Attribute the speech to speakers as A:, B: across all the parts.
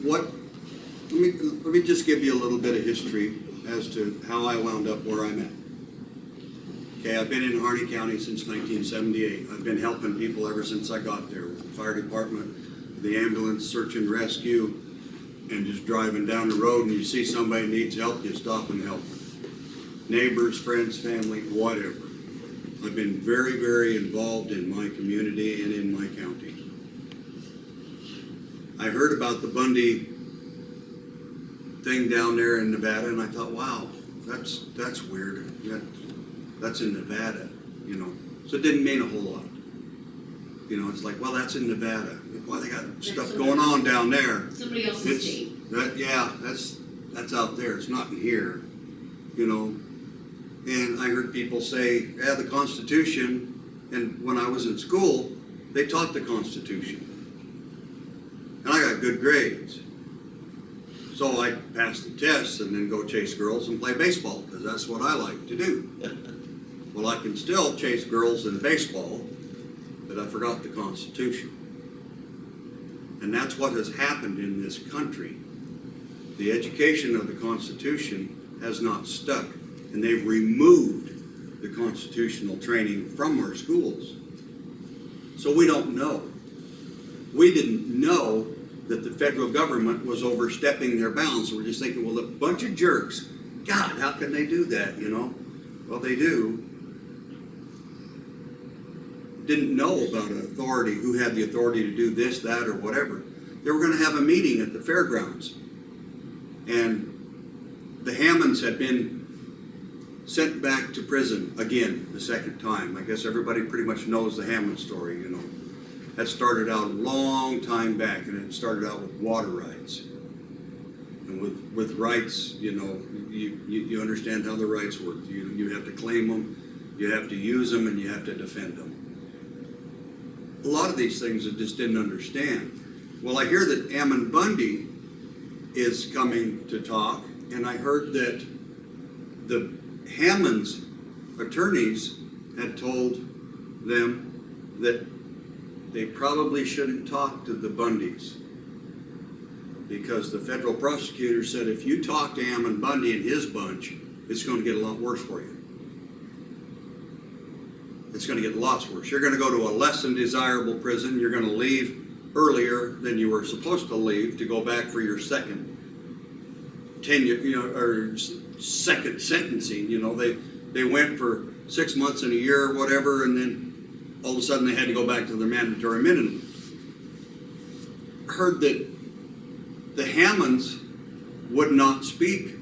A: what, let me just give you a little bit of history as to how I wound up where I'm at. Okay, I've been in Harney County since 1978. I've been helping people ever since I got there. The fire department, the ambulance, search and rescue, and just driving down the road and you see somebody needs help, you stop and help them. Neighbors, friends, family, whatever. I've been very, very involved in my community and in my county. I heard about the Bundy thing down there in Nevada, and I thought, wow, that's weird. That's in Nevada, you know. So it didn't mean a whole lot. You know, it's like, well, that's in Nevada. Well, they got stuff going on down there.
B: Somebody else's state.
A: Yeah, that's out there. It's not in here, you know. And I heard people say, yeah, the Constitution, and when I was in school, they taught the Constitution. And I got good grades. So I passed the tests and then go chase girls and play baseball, because that's what I like to do. Well, I can still chase girls in baseball, but I forgot the Constitution. And that's what has happened in this country. The education of the Constitution has not stuck. And they've removed the constitutional training from our schools. So we don't know. We didn't know that the federal government was overstepping their bounds. We're just thinking, well, a bunch of jerks. God, how can they do that, you know? Well, they do. Didn't know about an authority, who had the authority to do this, that, or whatever. They were going to have a meeting at the fairgrounds. And the Hammonds had been sent back to prison again the second time. I guess everybody pretty much knows the Hammond story, you know. That started out a long time back, and it started out with water rights. And with rights, you know, you understand how the rights work. You have to claim them, you have to use them, and you have to defend them. A lot of these things I just didn't understand. Well, I hear that Hammond Bundy is coming to talk, and I heard that the Hammond's attorneys had told them that they probably shouldn't talk to the Bundys, because the federal prosecutor said if you talk to Hammond Bundy and his bunch, it's going to get a lot worse for you. It's going to get lots worse. You're going to go to a less than desirable prison. You're going to leave earlier than you were supposed to leave to go back for your second tenure, you know, or second sentencing. You know, they went for 6 months and a year or whatever, and then all of a sudden they had to go back to their mandatory minimum. Heard that the Hammonds would not speak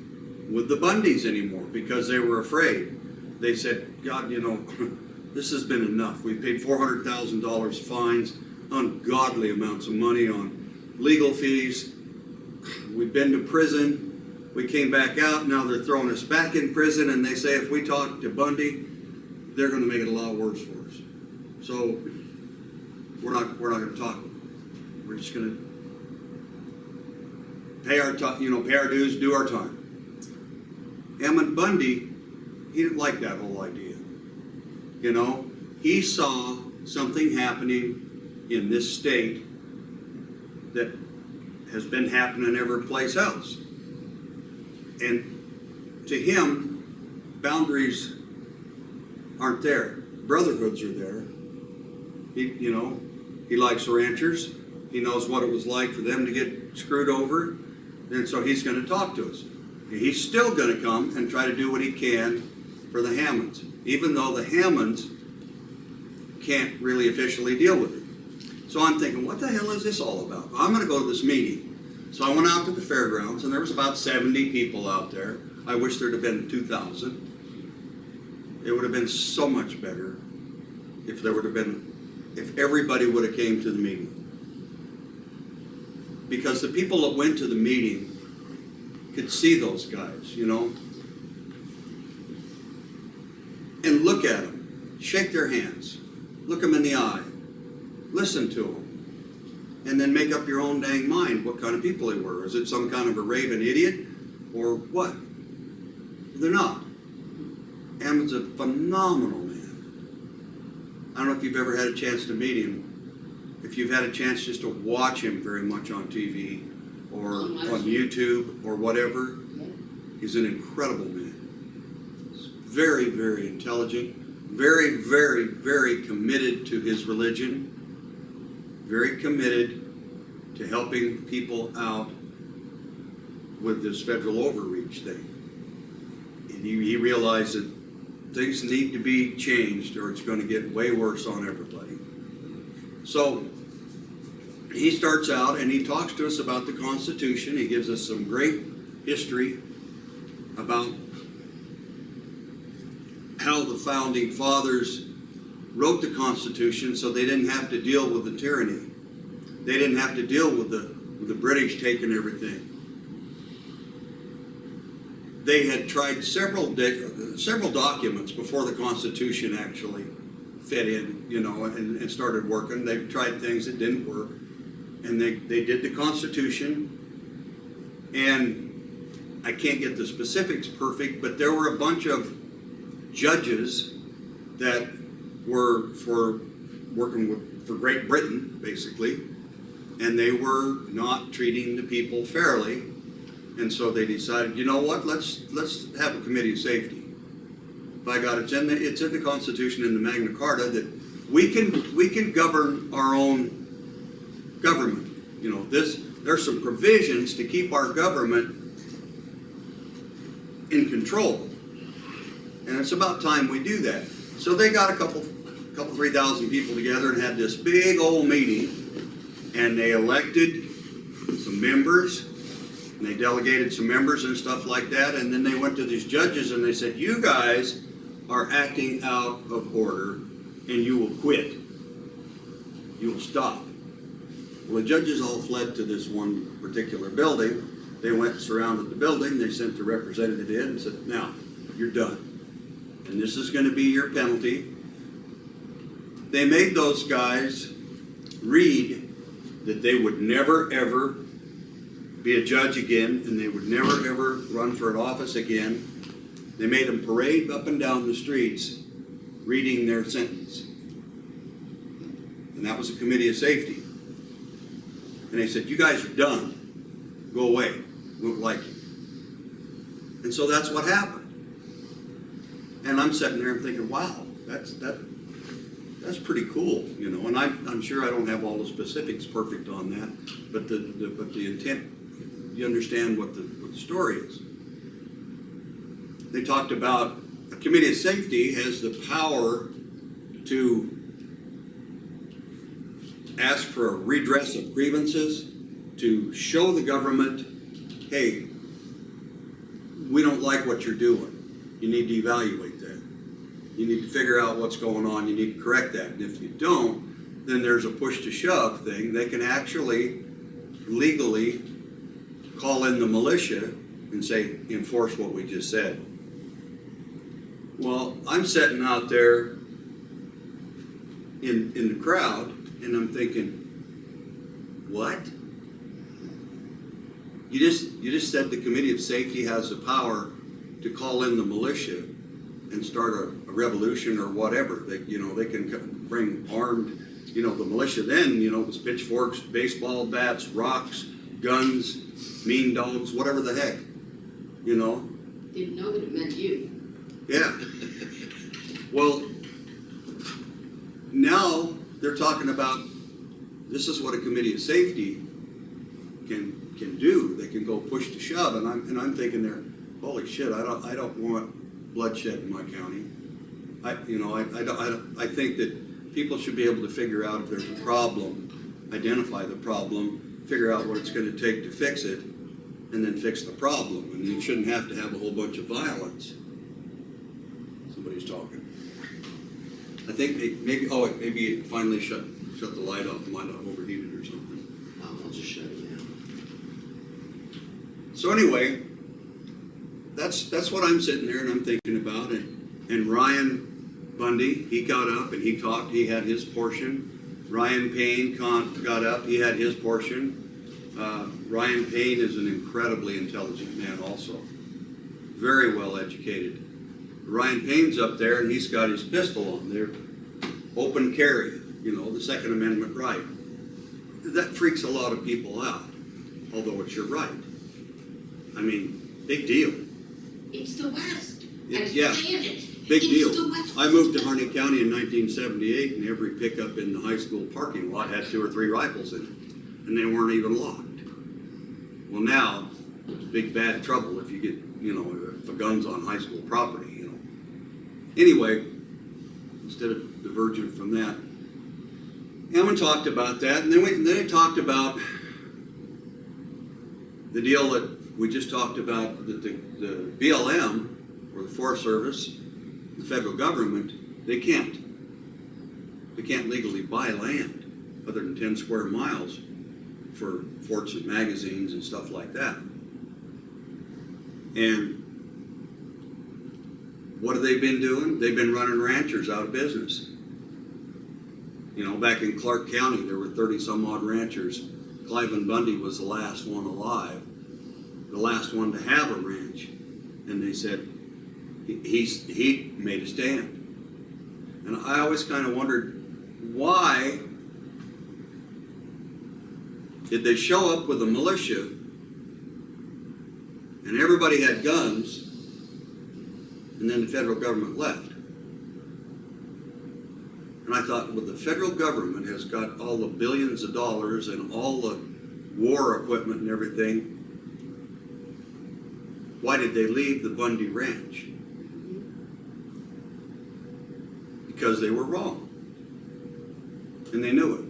A: with the Bundys anymore because they were afraid. They said, God, you know, this has been enough. We paid $400,000 fines, ungodly amounts of money on legal fees. We've been to prison. We came back out. Now they're throwing us back in prison, and they say if we talk to Bundy, they're going to make it a lot worse for us. So we're not going to talk. We're just going to pay our dues, do our time. Hammond Bundy, he didn't like that whole idea. You know, he saw something happening in this state that has been happening every place else. And to him, boundaries aren't there. Brotherhoods are there. He likes ranchers. He knows what it was like for them to get screwed over. And so he's going to talk to us. And he's still going to come and try to do what he can for the Hammonds, even though the Hammonds can't really officially deal with it. So I'm thinking, what the hell is this all about? I'm going to go to this meeting. So I went out to the fairgrounds, and there was about 70 people out there. I wish there'd have been 2,000. It would have been so much better if everybody would have came to the meeting. Because the people that went to the meeting could see those guys, you know, and look at them, shake their hands, look them in the eye, listen to them, and then make up your own dang mind what kind of people they were. Is it some kind of a raving idiot or what? They're not. Hammond's a phenomenal man. I don't know if you've ever had a chance to meet him. If you've had a chance just to watch him very much on TV, or on YouTube or whatever. He's an incredible man. Very, very intelligent. Very, very, very committed to his religion. Very committed to helping people out with this federal overreach thing. And he realized that things need to be changed or it's going to get way worse on everybody. So he starts out and he talks to us about the Constitution. He gives us some great history about how the founding fathers wrote the Constitution so they didn't have to deal with the tyranny. They didn't have to deal with the British taking everything. They had tried several documents before the Constitution actually fit in, you know, and started working. They tried things that didn't work. And they did the Constitution. And I can't get the specifics perfect, but there were a bunch of judges that were working for Great Britain, basically, and they were not treating the people fairly, and so they decided, you know what, let's have a committee of safety. By God, it's in the Constitution, in the Magna Carta, that we can govern our own government. You know, there's some provisions to keep our government in control. And it's about time we do that. So they got a couple 3,000 people together and had this big old meeting, and they elected some members, and they delegated some members and stuff like that, and then they went to these judges and they said, you guys are acting out of order, and you will quit. You will stop. Well, the judges all fled to this one particular building. They went and surrounded the building. They sent the representative in and said, now, you're done. And this is going to be your penalty. They made those guys read that they would never, ever be a judge again, and they would never, ever run for an office again. They made them parade up and down the streets reading their sentence. And that was a committee of safety. And they said, you guys are done. Go away. We don't like you. And so that's what happened. And I'm sitting there and thinking, wow, that's pretty cool, you know. And I'm sure I don't have all the specifics perfect on that, but the intent, you understand what the story is. They talked about a committee of safety has the power to ask for a redress of grievances, to show the government, hey, we don't like what you're doing. You need to evaluate that. You need to figure out what's going on. You need to correct that. And if you don't, then there's a push to shove thing. They can actually legally call in the militia and say, enforce what we just said. Well, I'm sitting out there in the crowd, and I'm thinking, what? You just said the Committee of Safety has the power to call in the militia and start a revolution or whatever. They can bring armed, the militia then, was pitchforks, baseball bats, rocks, guns, mean dogs, whatever the heck,
B: Didn't know that it meant you.
A: Yeah. Well, now they're talking about this is what a committee of safety can do. They can go push to shove, and I'm thinking there, holy shit! I don't want bloodshed in my county. I think that people should be able to figure out if there's a problem, identify the problem, figure out what it's going to take to fix it, and then fix the problem. And you shouldn't have to have a whole bunch of violence. Somebody's talking. I think maybe it finally shut the light off. It might have overheated or something.
B: I'll just shut it down.
A: So anyway, that's what I'm sitting there and I'm thinking about. And Ryan Bundy, he got up and he talked. He had his portion. Ryan Payne got up. He had his portion. Ryan Payne is an incredibly intelligent man also. Very well educated. Ryan Payne's up there and he's got his pistol on there. Open carry, the Second Amendment right. That freaks a lot of people out. although it's your right. I mean, big deal.
B: It's the West.
A: Yeah, big deal. I moved to Harney County in 1978, and every pickup in the high school parking lot had 2 or 3 rifles in it, and they weren't even locked. Well, now, it's big bad trouble if you get, if a gun's on high school property, Anyway, instead of diverging from that, Hammond talked about that, and then they talked about the deal that we just talked about, that the BLM, or the Forest Service, the federal government, they can't legally buy land other than 10 square miles for forts and magazines and stuff like that. And what have they been doing? They've been running ranchers out of business. Back in Clark County, there were 30 some odd ranchers. Clive and Bundy was the last one alive, the last one to have a ranch. And they said he made a stand. And I always kind of wondered, why did they show up with a militia and everybody had guns, and then the federal government left? And I thought, well, the federal government has got all the billions of dollars and all the war equipment and everything. Why did they leave the Bundy Ranch? Because they were wrong. And they knew it.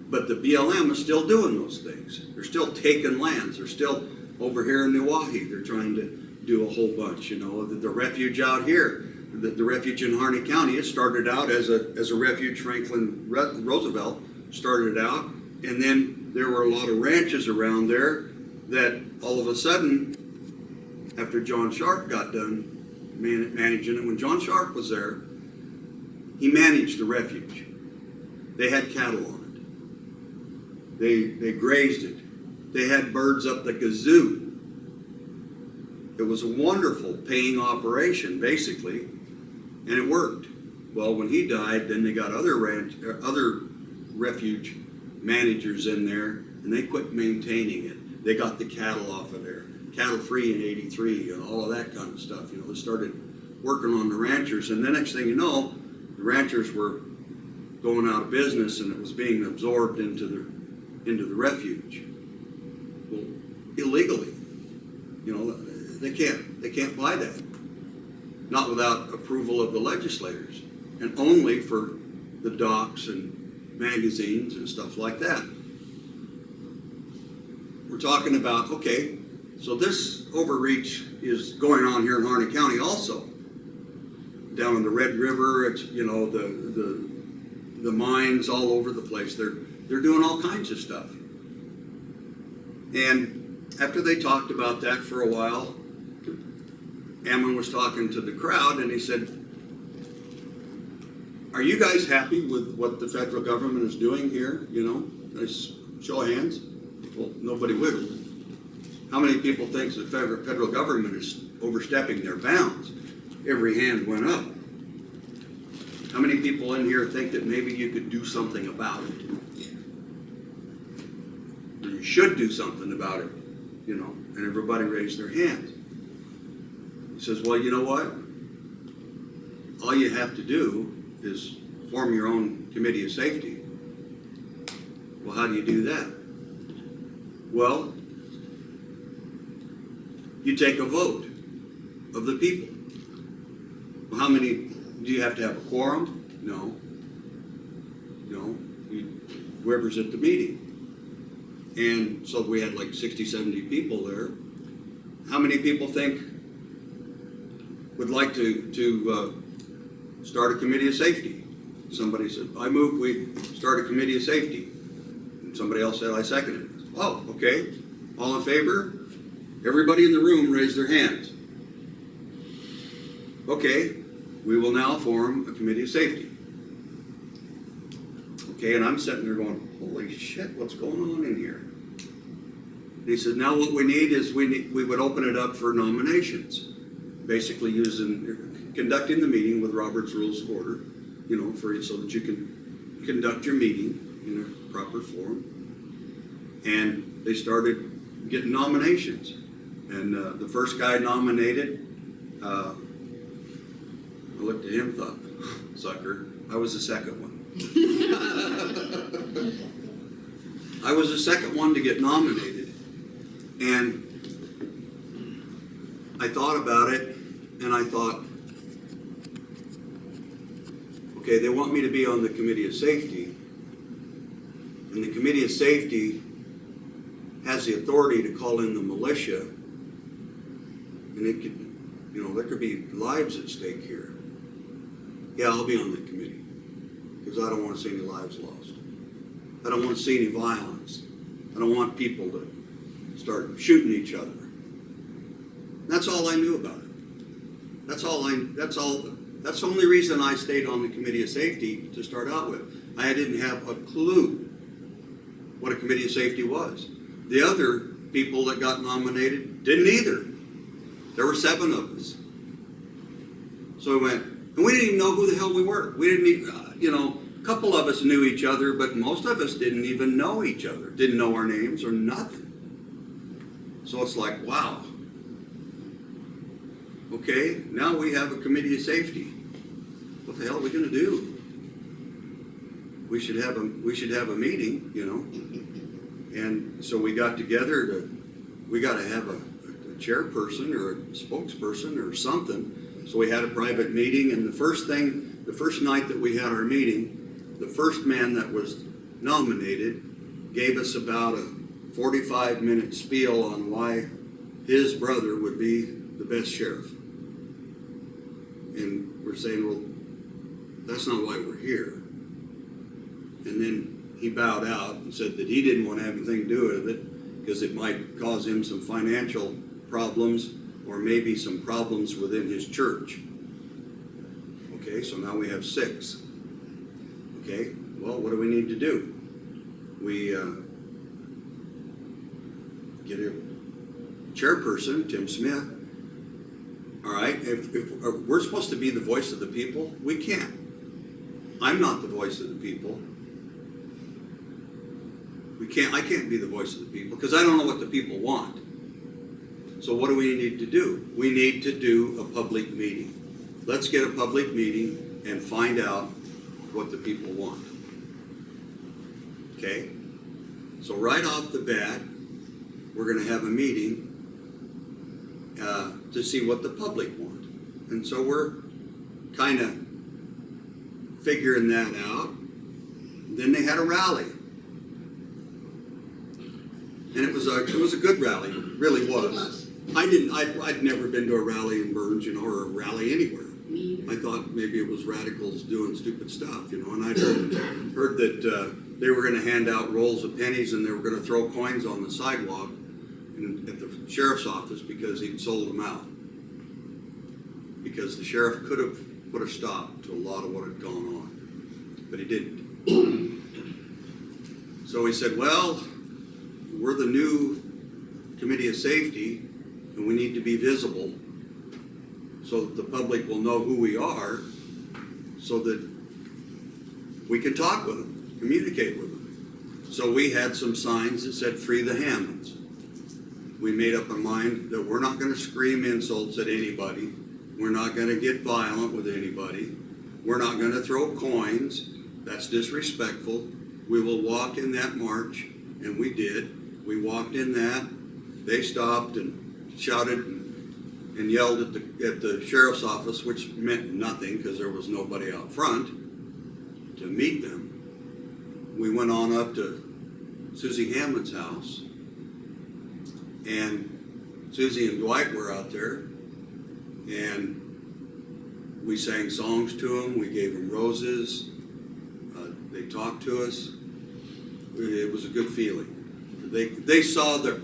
A: But the BLM is still doing those things. They're still taking lands. They're still over here in Milwaukee. They're trying to do a whole bunch. The refuge out here, the refuge in Harney County, it started out as a refuge. Franklin Roosevelt started out, and then there were a lot of ranches around there that all of a sudden, after John Sharp got done managing it, when John Sharp was there, he managed the refuge. They had cattle on it. They grazed it. They had birds up the kazoo. It was a wonderful paying operation, basically, and it worked. Well, when he died, then they got other refuge managers in there, and they quit maintaining it. They got the cattle off of there, cattle free in '83, and all of that kind of stuff. They started working on the ranchers, and the next thing you know, the ranchers were going out of business, and it was being absorbed into the refuge. Well, illegally, they can't buy that, not without approval of the legislators, and only for the docks and magazines and stuff like that. We're talking about, okay, so this overreach is going on here in Harney County also. Down in the Red River, it's the mines all over the place. They're doing all kinds of stuff. And after they talked about that for a while, Hammond was talking to the crowd, and he said, "Are you guys happy with what the federal government is doing here? Nice show of hands." Well, nobody wiggled. How many people think the federal government is overstepping their bounds? Every hand went up. How many people in here think that maybe you could do something about it? Or you should do something about it, and everybody raised their hands. He says, well, you know what? All you have to do is form your own committee of safety. Well, how do you do that? Well, you take a vote of the people. Well, how many, do you have to have a quorum? No. Whoever's at the meeting. And so we had like 60, 70 people there. How many people think would like to start a committee of safety? Somebody said, I move we start a committee of safety. And somebody else said, I second it. Oh, okay. All in favor? Everybody in the room raised their hands. Okay, we will now form a committee of safety. Okay, and I'm sitting there going, holy shit, what's going on in here? And he said, now what we need is we would open it up for nominations. Basically conducting the meeting with Robert's Rules of Order, so that you can conduct your meeting in a proper form. And they started getting nominations. And the first guy nominated, I looked at him and thought, sucker, I was the second one. I was the second one to get nominated. And I thought about it, and I thought, okay, they want me to be on the Committee of Safety. And the Committee of Safety has the authority to call in the militia. And it could, you know, there could be lives at stake here. Yeah, I'll be on that committee because I don't want to see any lives lost. I don't want to see any violence. I don't want people to start shooting each other. That's all I knew about it. That's the only reason I stayed on the Committee of Safety to start out with. I didn't have a clue what a Committee of Safety was. The other people that got nominated didn't either. There were 7 of us. So we went, and we didn't even know who the hell we were. We didn't even, you know, a couple of us knew each other, but most of us didn't even know each other. Didn't know our names or nothing. So it's like, wow. Okay, now we have a Committee of Safety. What the hell are we going to do? We should have a meeting, you know. And so we got together we got to have a chairperson or a spokesperson or something. So we had a private meeting, and the first night that we had our meeting, the first man that was nominated gave us about a 45-minute spiel on why his brother would be the best sheriff. And we're saying, well, that's not why we're here. And then he bowed out and said that he didn't want to have anything to do with it because it might cause him some financial problems or maybe some problems within his church. Okay, so now we have 6. Okay, well, what do we need to do? We get a chairperson, Tim Smith. All right, if we're supposed to be the voice of the people, we can't. I'm not the voice of the people. I can't be the voice of the people because I don't know what the people want. So what do we need to do? We need to do a public meeting. Let's get a public meeting and find out what the people want. Okay? So right off the bat, we're going to have a meeting to see what the public want. And so we're kind of figuring that out. Then they had a rally. And it was a good rally, it really was. I'd never been to a rally in Burns, you know, or a rally anywhere. I thought maybe it was radicals doing stupid stuff, you know, and I'd heard that they were going to hand out rolls of pennies and they were going to throw coins on the sidewalk at the sheriff's office because he'd sold them out. Because the sheriff could have put a stop to a lot of what had gone on, but he didn't. So he said, well, we're the new Committee of Safety and we need to be visible so that the public will know who we are so that we can talk with them, communicate with them. So we had some signs that said, free the Hammonds. We made up our mind that we're not going to scream insults at anybody. We're not going to get violent with anybody. We're not going to throw coins. That's disrespectful. We will walk in that march, and we did. We walked in that. They stopped and shouted and yelled at the sheriff's office, which meant nothing because there was nobody out front to meet them. We went on up to Susie Hammond's house, and Susie and Dwight were out there, and we sang songs to them. We gave them roses. They talked to us. It was a good feeling. They saw the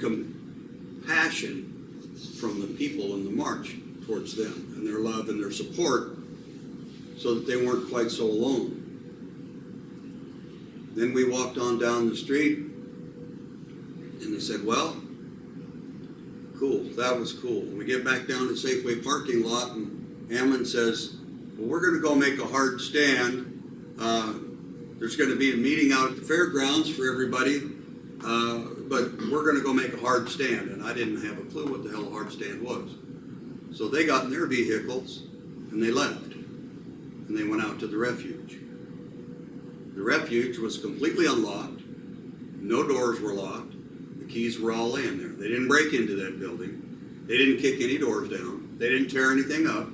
A: compassion from the people in the march towards them and their love and their support so that they weren't quite so alone. Then we walked on down the street and they said, well, cool, that was cool. We get back down to Safeway parking lot and Hammond says, well, we're going to go make a hard stand. There's going to be a meeting out at the fairgrounds for everybody. but we're gonna go make a hard stand, and I didn't have a clue what the hell a hard stand was. So they got in their vehicles and they left, and they went out to the refuge. The refuge was completely unlocked, no doors were locked, the keys were all laying there. They didn't break into that building, they didn't kick any doors down, they didn't tear anything up,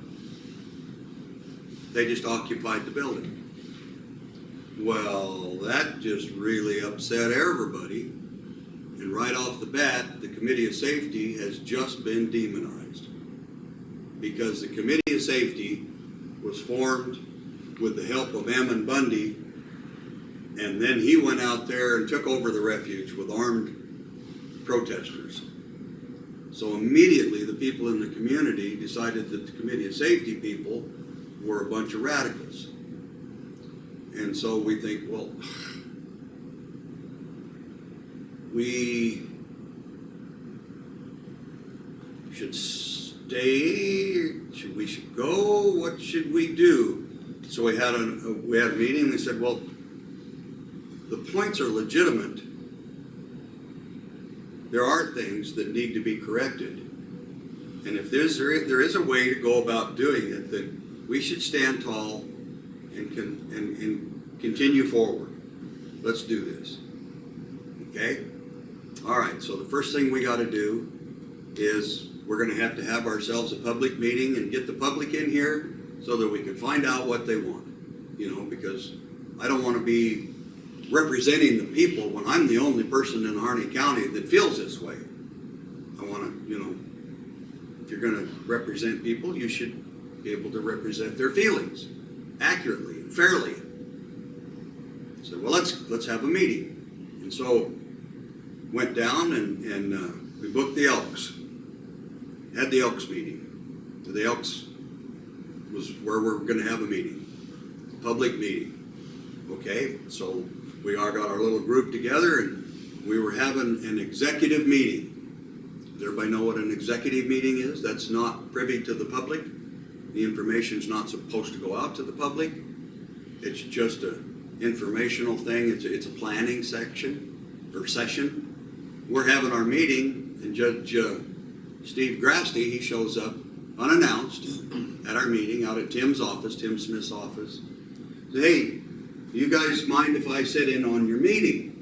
A: they just occupied the building. Well, that just really upset everybody, and right off the bat, the Committee of Safety has just been demonized, because the Committee of Safety was formed with the help of Hammond Bundy, and then he went out there and took over the refuge with armed protesters. So immediately the people in the community decided that the Committee of Safety people were a bunch of radicals. And so we think, well, we should stay, we should go, what should we do? So we had a meeting, and they said, well, the points are legitimate. There are things that need to be corrected. And if there is a way to go about doing it, then we should stand tall and continue forward. Let's do this. Okay? All right, so the first thing we got to do is we're going to have ourselves a public meeting and get the public in here so that we can find out what they want. You know, because I don't want to be representing the people when I'm the only person in Harney County that feels this way. I want to, you know, if you're going to represent people, you should be able to represent their feelings accurately and fairly. So, well, let's have a meeting. And so went down and we booked the Elks. Had the Elks meeting. The Elks was where we're going to have a meeting, public meeting. Okay, so we all got our little group together and we were having an executive meeting. Does everybody know what an executive meeting is? That's not privy to the public. The information's not supposed to go out to the public. It's just a informational thing. It's a planning section or session. We're having our meeting, and Judge Steve Grasty, he shows up unannounced at our meeting out at Tim Smith's office. Says, hey, you guys mind if I sit in on your meeting?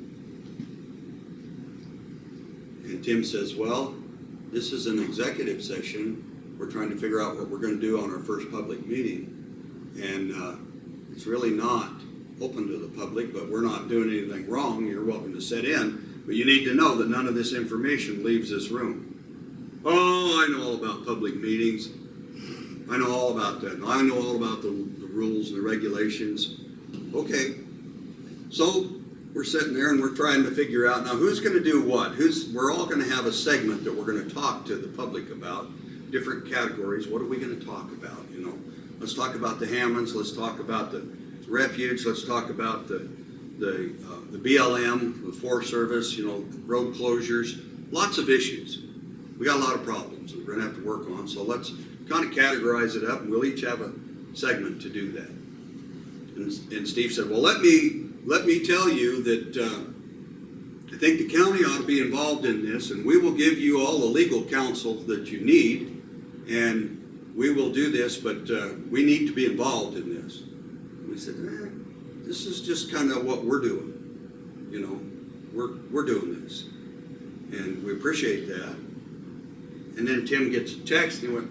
A: And Tim says, well, this is an executive session. We're trying to figure out what we're going to do on our first public meeting. And it's really not open to the public, but we're not doing anything wrong. You're welcome to sit in. But you need to know that none of this information leaves this room. Oh, I know all about public meetings. I know all about that. I know all about the rules and the regulations. Okay. So we're sitting there and we're trying to figure out now who's going to do what. We're all going to have a segment that we're going to talk to the public about, different categories. What are we going to talk about? You know, let's talk about the Hammonds. Let's talk about the Refuge. Let's talk about the BLM, the Forest Service. You know, road closures. Lots of issues. We got a lot of problems that we're going to have to work on. So let's kind of categorize it up, and we'll each have a segment to do that. And Steve said, well, let me tell you that I think the county ought to be involved in this, and we will give you all the legal counsel that you need, and we will do this, but we need to be involved in this. And we said, this is just kind of what we're doing. You know, we're doing this, and we appreciate that. And then Tim gets a text, and he went,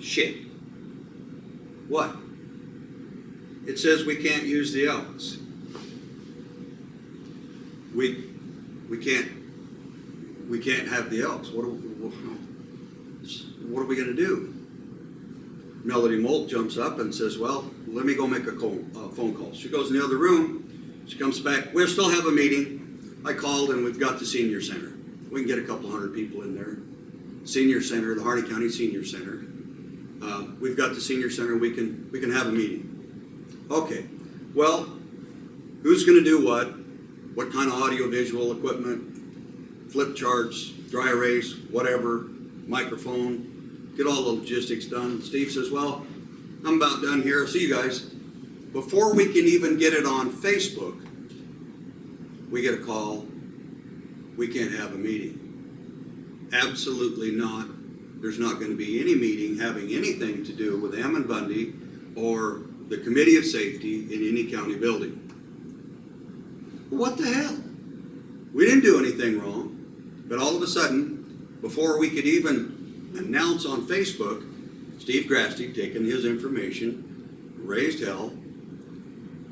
A: shit. What? It says we can't use the Elks. We can't have the Elks. What are we going to do? Melody Molt jumps up and says, well, let me go make a phone call. She goes in the other room. She comes back. We'll still have a meeting. I called, and we've got the senior center. We can get a couple hundred people in there. Senior center, the Harney County Senior Center. We've got the senior center. We can have a meeting. Okay. Well, who's going to do what? What kind of audio-visual equipment? Flip charts, dry erase, whatever, microphone. Get all the logistics done. Steve says, well, I'm about done here. I'll see you guys. Before we can even get it on Facebook, we get a call we can't have a meeting. Absolutely not. There's not going to be any meeting having anything to do with Hammond Bundy or the Committee of Safety in any county building. What the hell? We didn't do anything wrong, but all of a sudden, before we could even announce on Facebook, Steve Grasty, taking his information, raised hell,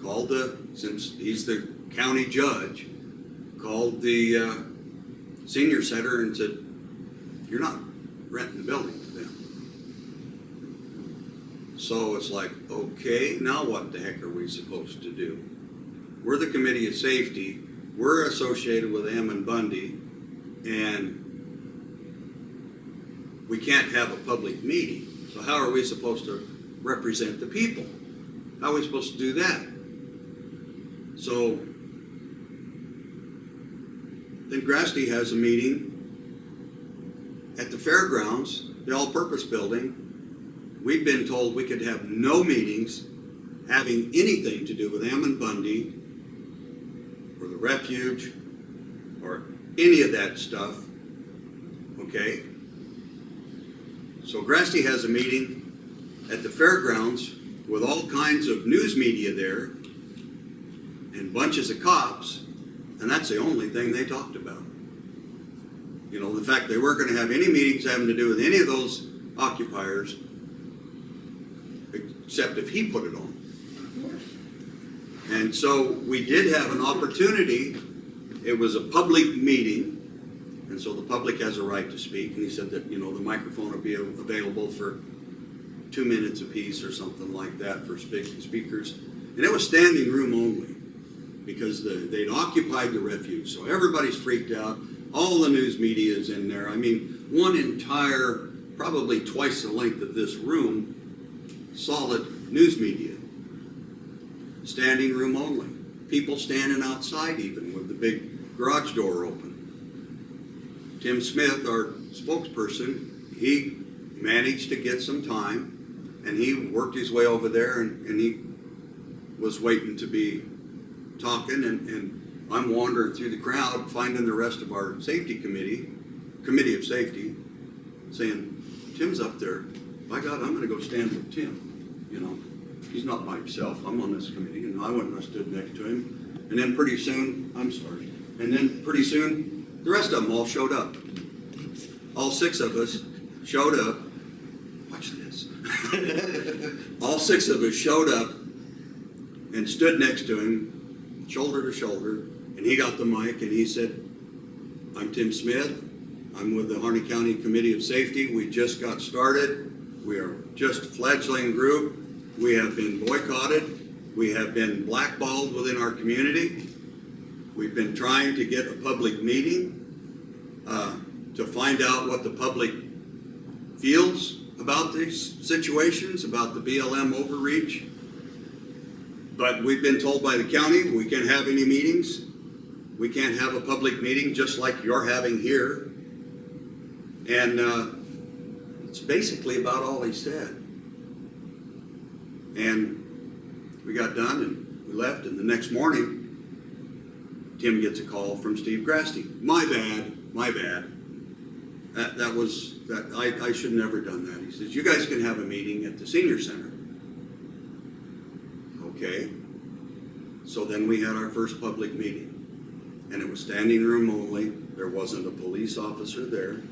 A: called since he's the county judge, called the senior center and said, "You're not renting the building to them." So it's like, okay, now what the heck are we supposed to do? We're the Committee of Safety, we're associated with Hammond Bundy, and we can't have a public meeting. So how are we supposed to represent the people? How are we supposed to do that? So then Grasty has a meeting at the fairgrounds, the all-purpose building. We've been told we could have no meetings having anything to do with Hammond Bundy or the Refuge or any of that stuff. Okay? So Grasty has a meeting at the fairgrounds with all kinds of news media there and bunches of cops, and that's the only thing they talked about. You know, the fact they weren't going to have any meetings having to do with any of those occupiers, except if he put it on. And so we did have an opportunity. It was a public meeting, and so the public has a right to speak. And he said that, you know, the microphone will be available for 2 minutes apiece or something like that for speakers. And it was standing room only because they'd occupied the Refuge. So everybody's freaked out. All the news media is in there. I mean, one entire, probably twice the length of this room, solid news media. Standing room only. People standing outside even with the big garage door open. Tim Smith, our spokesperson, he managed to get some time and he worked his way over there and he was waiting to be talking and I'm wandering through the crowd finding the rest of our safety committee of safety, saying, "Tim's up there. By God, I'm going to go stand with Tim. You know, he's not by himself. I'm on this committee." And I went and I stood next to him. And then pretty soon, the rest of them all showed up. All 6 of us showed up. Watch this. All 6 of us showed up and stood next to him, shoulder to shoulder, and he got the mic and he said, "I'm Tim Smith. I'm with the Harney County Committee of Safety. We just got started. We are just a fledgling group. We have been boycotted. We have been blackballed within our community. We've been trying to get a public meeting to find out what the public feels about these situations, about the BLM overreach. But we've been told by the county we can't have any meetings. We can't have a public meeting just like you're having here." And it's basically about all he said. And we got done and we left, and the next morning, Tim gets a call from Steve Grasty. My bad. I should have never done that. He says, "You guys can have a meeting at the senior center." Okay. So then we had our first public meeting. And it was standing room only. There wasn't a police officer there.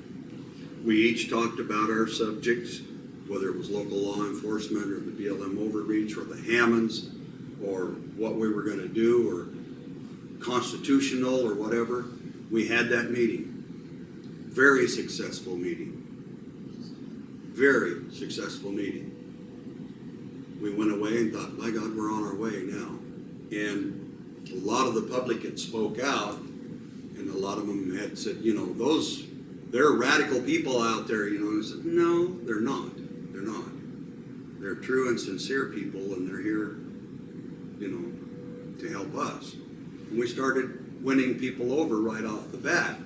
A: We each talked about our subjects, whether it was local law enforcement or the BLM overreach or the Hammonds or what we were going to do or constitutional or whatever. We had that meeting. Very successful meeting. Very successful meeting. We went away and thought, by God, we're on our way now. And a lot of the public had spoke out, and a lot of them had said, you know, they're radical people out there, you know. And I said, no, they're not. They're not. They're true and sincere people, and they're here, you know, to help us. And we started winning people over right off the bat.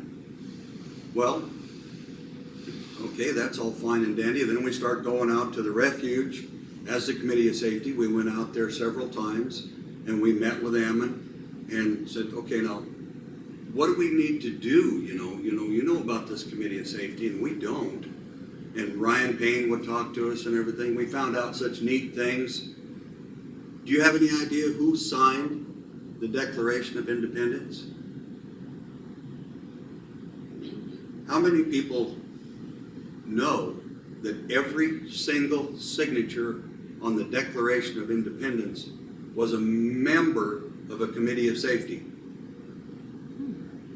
A: Well, okay, that's all fine and dandy. Then we start going out to the Refuge as the Committee of Safety. We went out there several times, and we met with Hammond and said, okay, now, what do we need to do? You know about this committee of safety, and we don't. And Ryan Payne would talk to us and everything. We found out such neat things. Do you have any idea who signed the Declaration of Independence? How many people know that every single signature on the Declaration of Independence was a member of a committee of safety?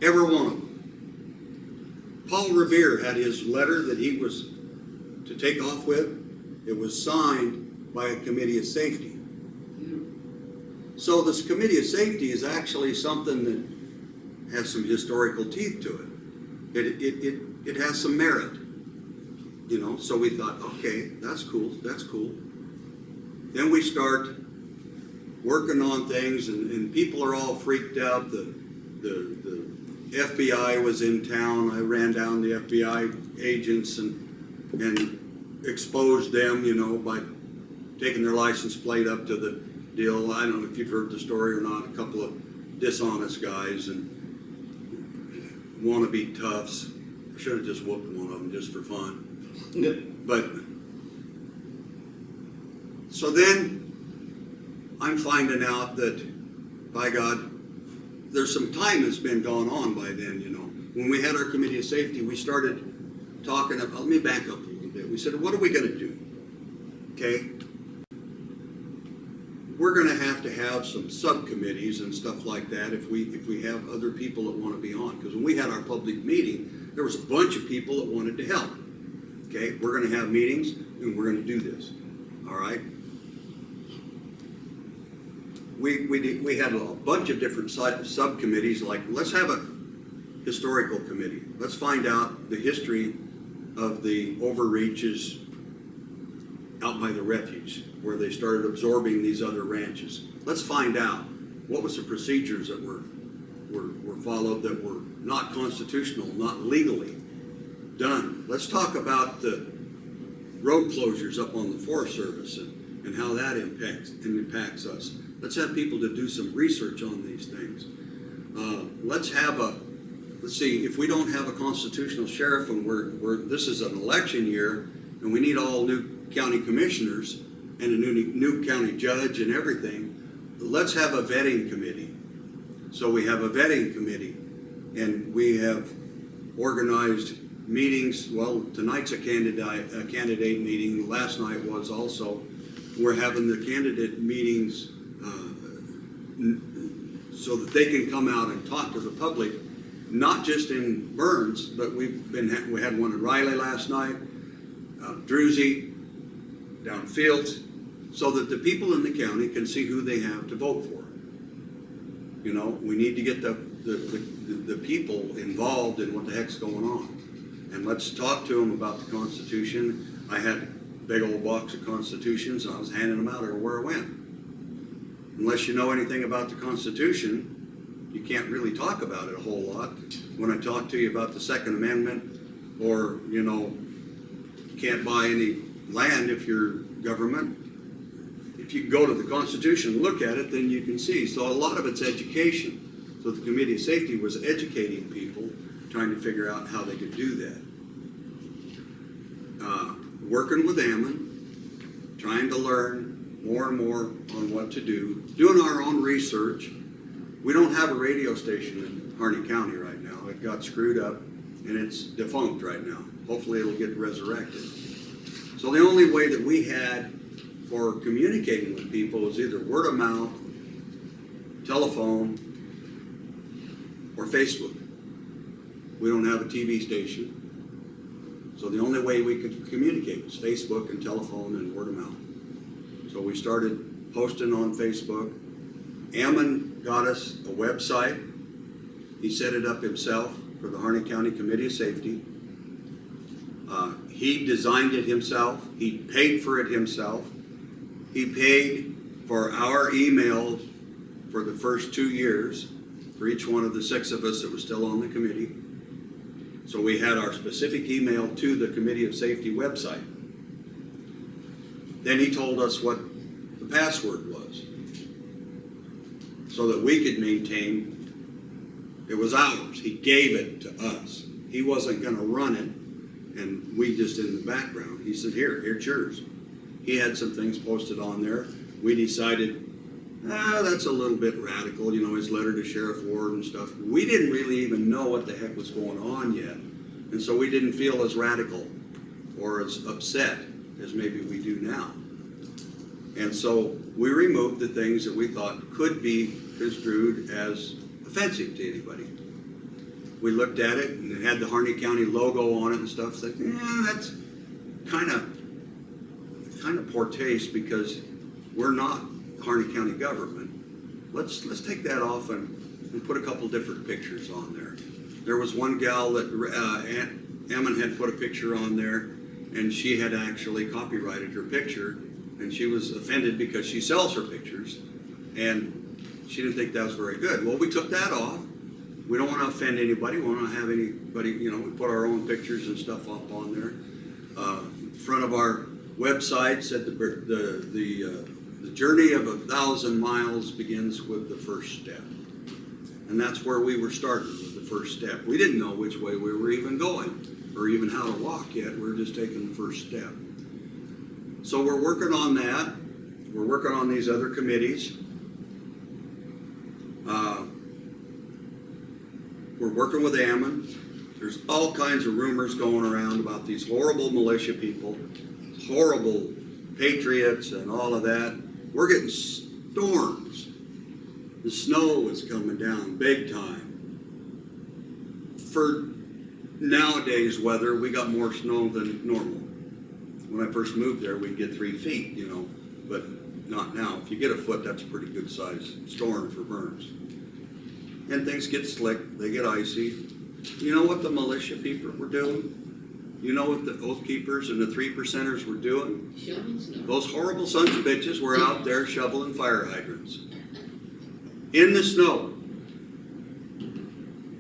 A: Every one of them. Paul Revere had his letter that he was to take off with. It was signed by a committee of safety. So this committee of safety is actually something that has some historical teeth to it. It has some merit. So we thought, okay, that's cool. Then we start working on things, and people are all freaked out. The FBI was in town. I ran down the FBI agents and exposed them, by taking their license plate up to the deal. I don't know if you've heard the story or not. A couple of dishonest guys and wannabe toughs. I should have just whooped one of them just for fun. But so then I'm finding out that, by God, there's some time that's been gone on by then. When we had our committee of safety, we started talking about, let me back up a little bit. We said, what are we going to do? Okay. We're going to have some subcommittees and stuff like that if we have other people that want to be on. Because when we had our public meeting, there was a bunch of people that wanted to help. Okay, we're going to have meetings and we're going to do this. All right. We had a bunch of different subcommittees. Like, let's have a historical committee. Let's find out the history of the overreaches out by the Refuge, where they started absorbing these other ranches. Let's find out what was the procedures that were followed that were not constitutional, not legally done. Let's talk about the road closures up on the Forest Service and how that impacts us. Let's have people to do some research on these things. Let's see, if we don't have a constitutional sheriff and this is an election year and we need all new county commissioners and a new county judge and everything, let's have a vetting committee. So we have a vetting committee, and we have organized meetings. Well, tonight's a candidate meeting. Last night was also. We're having the candidate meetings so that they can come out and talk to the public, not just in Burns, but we had one in Riley last night, Druzy, down Fields, so that the people in the county can see who they have to vote for. We need to get the people involved in what the heck's going on. And let's talk to them about the Constitution. I had a big old box of Constitutions, and I was handing them out everywhere I went. Unless you know anything about the Constitution, you can't really talk about it a whole lot. When I talk to you about the Second Amendment, or, you can't buy any land if you're government. If you go to the Constitution and look at it, then you can see. So a lot of it's education. So the Committee of Safety was educating people, trying to figure out how they could do that. Working with Hammond, trying to learn more and more on what to do, doing our own research. We don't have a radio station in Harney County right now. It got screwed up and it's defunct right now. Hopefully it'll get resurrected. So the only way that we had for communicating with people was either word of mouth, telephone, or Facebook. We don't have a TV station. So the only way we could communicate was Facebook and telephone and word of mouth. So we started posting on Facebook. Ammon got us a website. He set it up himself for the Harney County Committee of Safety. He designed it himself. He paid for it himself. He paid for our email for the first 2 years for each one of the 6 of us that was still on the committee. So we had our specific email to the Committee of Safety website. Then he told us what the password was so that we could maintain It was ours. He gave it to us. He wasn't gonna run it, and we just in the background. He said, here, it's yours. He had some things posted on there. We decided, that's a little bit radical, you know, his letter to Sheriff Ward and stuff. We didn't really even know what the heck was going on yet. And so we didn't feel as radical or as upset as maybe we do now. And so we removed the things that we thought could be construed as offensive to anybody. We looked at it and it had the Harney County logo on it and stuff. It's like, that's kind of poor taste because we're not Harney County government. Let's take that off and put a couple different pictures on there. There was one gal that Hammond had put a picture on there, and she had actually copyrighted her picture, and she was offended because she sells her pictures, and she didn't think that was very good. Well, we took that off. We don't want to offend anybody. We want to have anybody, you know, we put our own pictures and stuff up on there. Front of our website said the journey of 1,000 miles begins with the first step. And that's where we were starting, with the first step. We didn't know which way we were even going or even how to walk yet. We were just taking the first step. So we're working on that. We're working on these other committees. We're working with Hammond. There's all kinds of rumors going around about these horrible militia people, horrible Patriots and all of that. We're getting storms. The snow is coming down big time. For nowadays weather, we got more snow than normal. When I first moved there, we'd get 3 feet, you know, but not now. If you get a foot, that's a pretty good sized storm for Burns. And things get slick, they get icy. You know what the militia people were doing? You know what the Oath Keepers and the 3%ers were doing?
B: Shoveling snow.
A: Those horrible sons of bitches were out there shoveling fire hydrants. In the snow.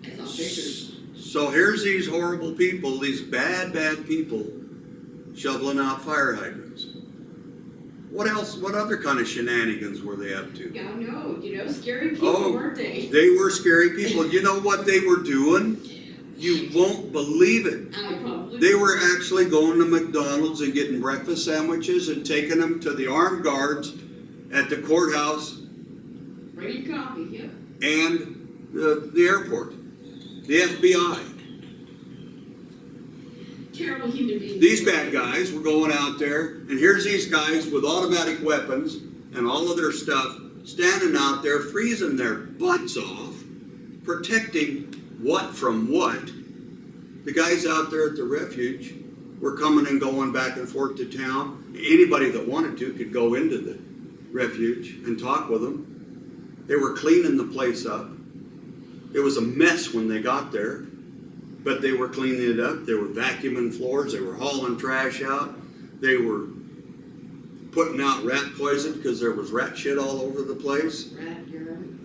B: I saw pictures.
A: So here's these horrible people, these bad people, shoveling out fire hydrants. What else, what other kind of shenanigans were they up to?
B: Yeah, no, you know, scary people, weren't they?
A: They were scary people. You know what they were doing? You won't believe it.
B: I probably.
A: They were actually going to McDonald's and getting breakfast sandwiches and taking them to the armed guards at the courthouse
B: Bringing coffee, yeah.
A: and the airport, the FBI.
B: Terrible human beings.
A: These bad guys were going out there, and here's these guys with automatic weapons and all of their stuff standing out there freezing their butts off, protecting what from what. The guys out there at the Refuge were coming and going back and forth to town. Anybody that wanted to could go into the Refuge and talk with them. They were cleaning the place up. It was a mess when they got there, but they were cleaning it up. They were vacuuming floors. They were hauling trash out. They were putting out rat poison because there was rat shit all over the place.
B: Rat urine.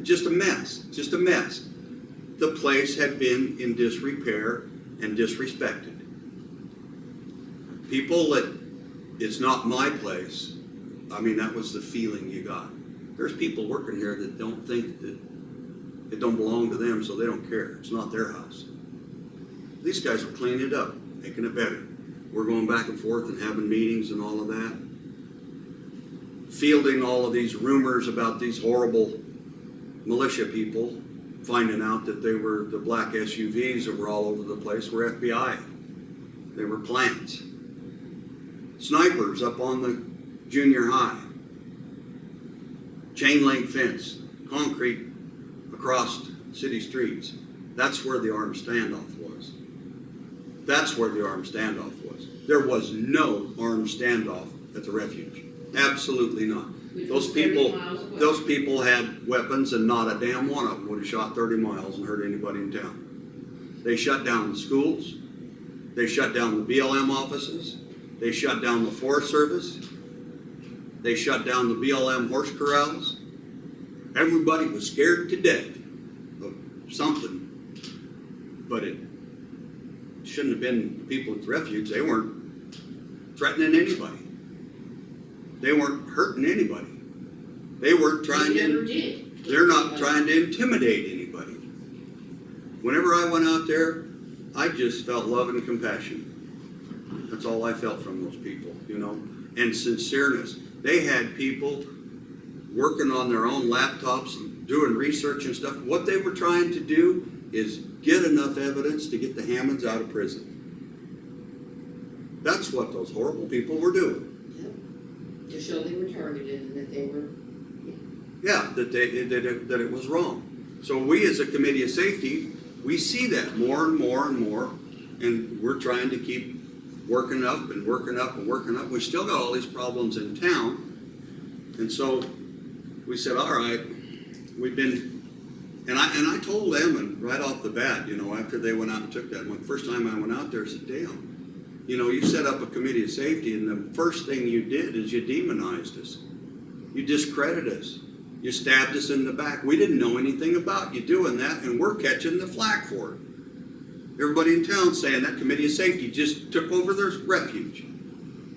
A: Just a mess, just a mess. The place had been in disrepair and disrespected. People that, it's not my place, I mean, that was the feeling you got. There's people working here that don't think that it don't belong to them, so they don't care. It's not their house. These guys are cleaning it up, making it better. We're going back and forth and having meetings and all of that. Fielding all of these rumors about these horrible militia people, finding out that they were the black SUVs that were all over the place were FBI. They were plants. Snipers up on the junior high. Chain link fence, concrete across city streets. That's where the armed standoff was. That's where the armed standoff was. There was no armed standoff at the Refuge. Absolutely not. Those people had weapons, and not a damn one of them would have shot 30 miles and hurt anybody in town. They shut down the schools. They shut down the BLM offices. They shut down the Forest Service. They shut down the BLM horse corrals. Everybody was scared to death of something, but it shouldn't have been people at the Refuge. They weren't threatening anybody. They weren't hurting anybody. They weren't trying to.
B: They never did.
A: They're not trying to intimidate anybody. whenever I went out there, I just felt love and compassion. That's all I felt from those people, you know, and sincereness. They had people working on their own laptops and doing research and stuff. What they were trying to do is get enough evidence to get the Hammonds out of prison. That's what those horrible people were doing.
B: Yep. To show they were targeted and that they were.
A: Yeah, that it was wrong. So we as a committee of safety, we see that more and more and more, and we're trying to keep working up and working up and working up. We still got all these problems in town, and so we said, all right, we've been, and I told them, and right off the bat, you know, after they went out and took that one, first time I went out there, I said, damn, you know, you set up a committee of safety, and the first thing you did is you demonized us. You discredited us. You stabbed us in the back. We didn't know anything about you doing that, and we're catching the flack for it. Everybody in town saying that committee of safety just took over their refuge.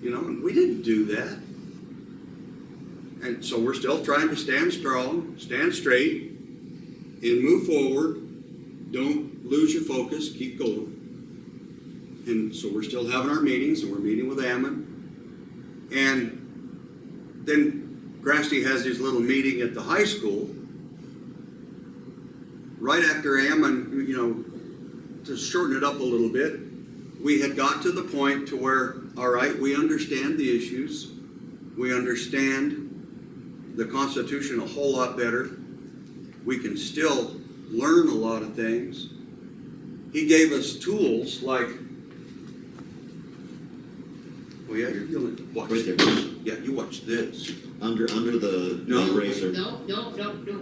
A: You know, and we didn't do that. And so we're still trying to stand strong, stand straight, and move forward. Don't lose your focus, keep going. And so we're still having our meetings, and we're meeting with Hammond. And then Grasty has his little meeting at the high school. Right after Hammond, you know, to shorten it up a little bit, we had got to the point to where, all right, we understand the issues. We understand the Constitution a whole lot better. We can still learn a lot of things. He gave us tools like, oh yeah, you're gonna watch
C: right there.
A: Yeah, you watch this.
C: Under the
A: No.
C: eraser.
B: No.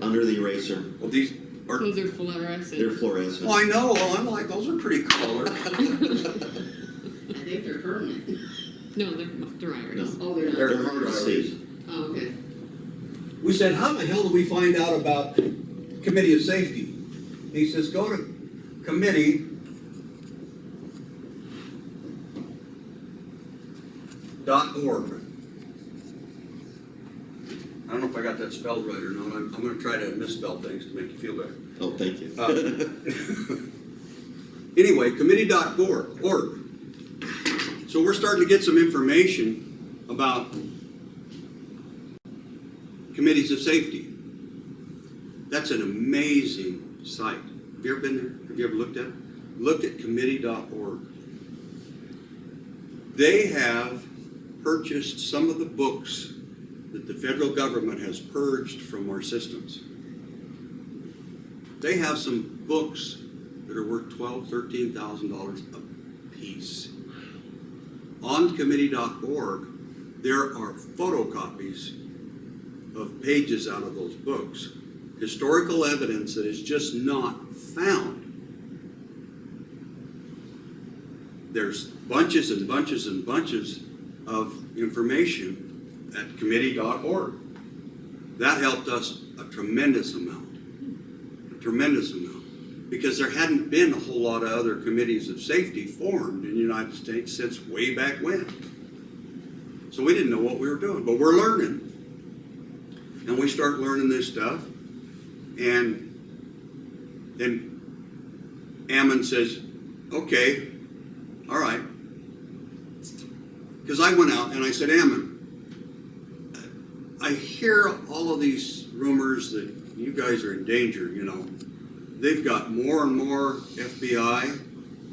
C: Under the eraser.
A: Well, these are.
D: Those are fluorescent.
C: They're fluorescent.
A: Oh, I know. Well, I'm like, those are pretty color.
B: I think they're permanent.
D: No, they're iris.
C: No.
B: Oh, they're not.
C: They're hard to see.
B: Oh, okay.
A: We said, how the hell do we find out about committee of safety? He says, go to committee.org. I don't know if I got that spelled right or not. I'm going to try to misspell things to make you feel better.
C: Oh, thank you.
A: Anyway, committee.org. So we're starting to get some information about committees of safety. That's an amazing site. Have you ever been there? Have you ever looked at it? Look at committee.org. They have purchased some of the books that the federal government has purged from our systems. They have some books that are worth $12,000, $13,000 a piece. On committee.org, there are photocopies of pages out of those books. Historical evidence that is just not found. There's bunches and bunches and bunches of information at committee.org. That helped us a tremendous amount. Because there hadn't been a whole lot of other committees of safety formed in the United States since way back when. So we didn't know what we were doing, but we're learning. And we start learning this stuff, and then Hammond says, okay, all right. Because I went out and I said, Hammond, I hear all of these rumors that you guys are in danger, you know. They've got more and more FBI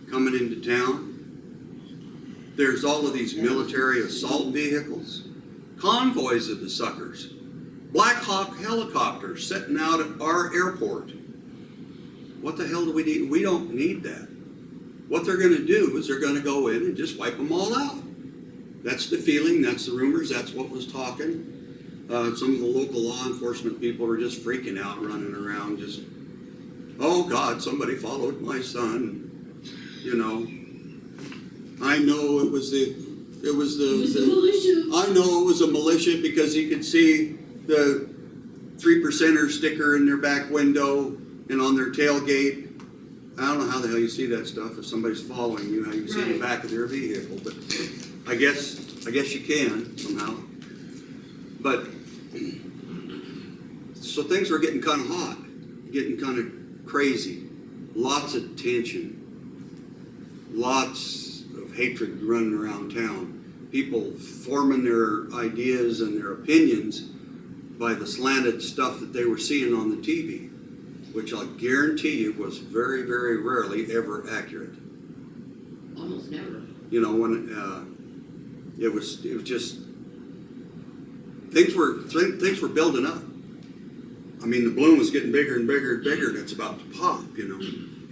A: coming into town. There's all of these military assault vehicles, convoys of the suckers, Black Hawk helicopters sitting out at our airport. What the hell do we need? We don't need that. What they're going to do is they're going to go in and just wipe them all out. That's the feeling, that's the rumors, that's what was talking. Some of the local law enforcement people were just freaking out, running around, just, oh God, somebody followed my son. You know, I know it was the
B: militia.
A: I know it was a militia because you could see the 3%er sticker in their back window and on their tailgate. I don't know how the hell you see that stuff if somebody's following you, how you can see the back of their vehicle, but I guess you can somehow. But so things were getting kind of hot, getting kind of crazy. lots of tension, lots of hatred running around town. People forming their ideas and their opinions by the slanted stuff that they were seeing on the TV, which I'll guarantee you was very, very rarely ever accurate.
B: Almost never.
A: You know, when it was just things were building up. I mean, the balloon was getting bigger and bigger and bigger, and it's about to pop. You know,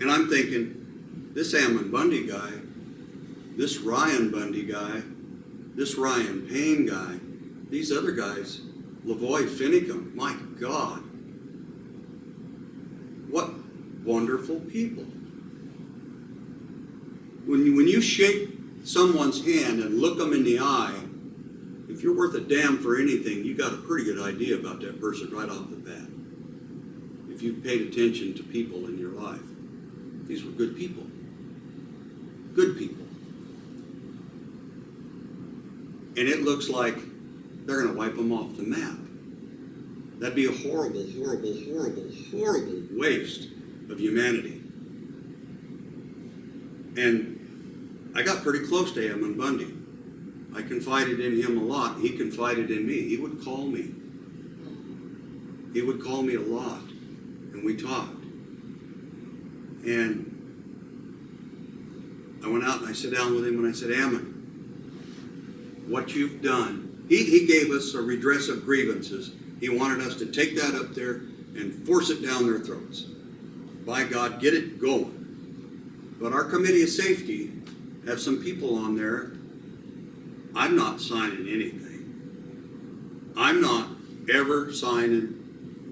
A: and I'm thinking, this Hammond Bundy guy, this Ryan Bundy guy, this Ryan Payne guy, these other guys, Lavoy Finicum, my God, what wonderful people. When you shake someone's hand and look them in the eye, if you're worth a damn for anything, you got a pretty good idea about that person right off the bat. If you've paid attention to people in your life, these were good people. Good people. And it looks like they're going to wipe them off the map. That'd be a horrible, horrible, horrible, horrible waste of humanity. And I got pretty close to Hammond Bundy. I confided in him a lot. He confided in me. He would call me. He would call me a lot. And we talked. And I went out and I sat down with him and I said, Hammond, what you've done, he gave us a redress of grievances. He wanted us to take that up there and force it down their throats. By God, get it going. But our committee of safety have some people on there. I'm not signing anything. I'm not ever signing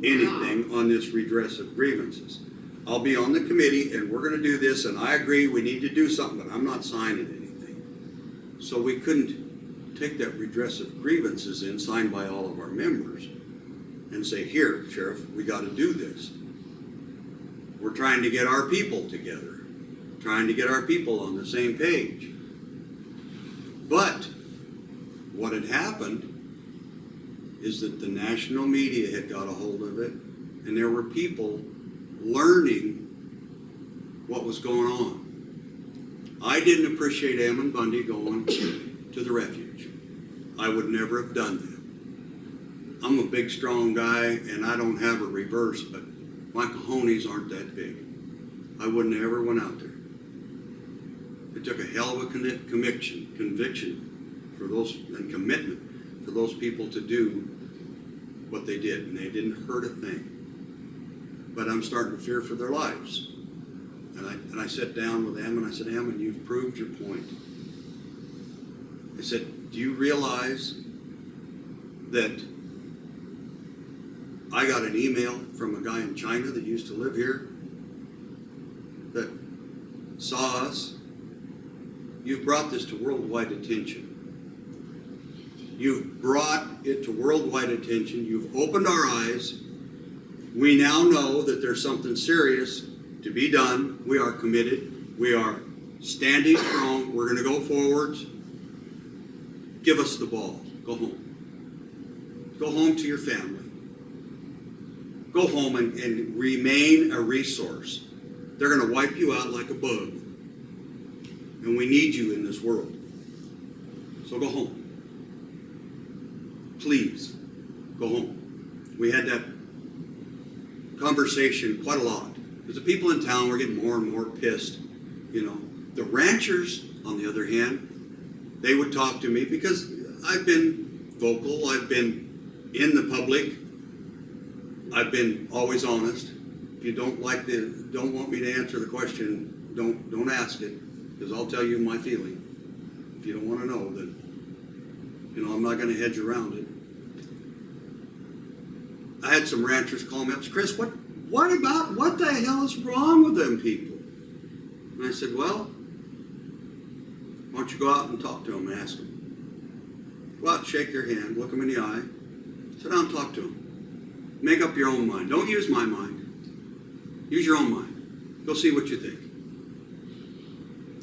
A: anything on this redress of grievances. I'll be on the committee and we're going to do this, and I agree we need to do something, but I'm not signing anything. So we couldn't take that redress of grievances in, signed by all of our members, and say, here, Sheriff, we got to do this. We're trying to get our people together, trying to get our people on the same page. But what had happened is that the national media had got a hold of it, and there were people learning what was going on. I didn't appreciate Hammond Bundy going to the Refuge. I would never have done that. I'm a big, strong guy, and I don't have a reverse, but my cojones aren't that big. I wouldn't have ever went out there. It took a hell of a conviction for those, and commitment for those people to do what they did, and they didn't hurt a thing. But I'm starting to fear for their lives. And I sat down with Hammond, and I said, Hammond, you've proved your point. I said, do you realize that I got an email from a guy in China that used to live here that saw us? You've brought this to worldwide attention. You've brought it to worldwide attention. You've opened our eyes. We now know that there's something serious to be done. We are committed. We are standing strong. We're going to go forwards. Give us the ball. Go home. Go home to your family. Go home and remain a resource. They're going to wipe you out like a bug. And we need you in this world. So go home. Please, go home. We had that conversation quite a lot. Because the people in town were getting more and more pissed. You know, the ranchers, on the other hand, they would talk to me because I've been vocal. I've been in the public. I've been always honest. If you don't want me to answer the question, don't ask it, because I'll tell you my feeling. If you don't want to know, then I'm not going to hedge around it. I had some ranchers call me up. Chris, what the hell is wrong with them people? And I said, well, why don't you go out and talk to them and ask them? Go out and shake their hand, look them in the eye, sit down and talk to them. Make up your own mind. Don't use my mind. Use your own mind. Go see what you think.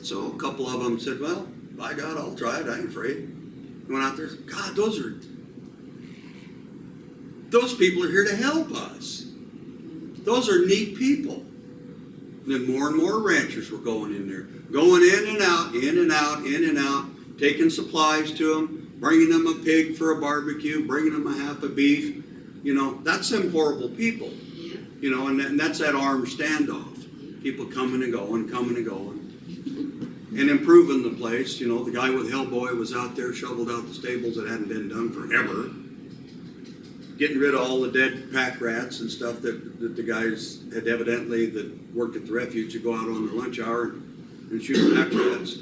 A: So a couple of them said, well, by God, I'll try it. I ain't afraid. Went out there. God, those people are here to help us. Those are neat people. then more and more ranchers were going in there. Going in and out, in and out, in and out, taking supplies to them, bringing them a pig for a barbecue, bringing them a half a beef. You know, that's them horrible people.
B: Yeah.
A: You know, and that's that armed standoff. People coming and going, and improving the place. You know, the guy with Hellboy was out there, shoveled out the stables that hadn't been done forever. Getting rid of all the dead pack rats and stuff that the guys had evidently that worked at the Refuge to go out on their lunch hour and shoot pack rats.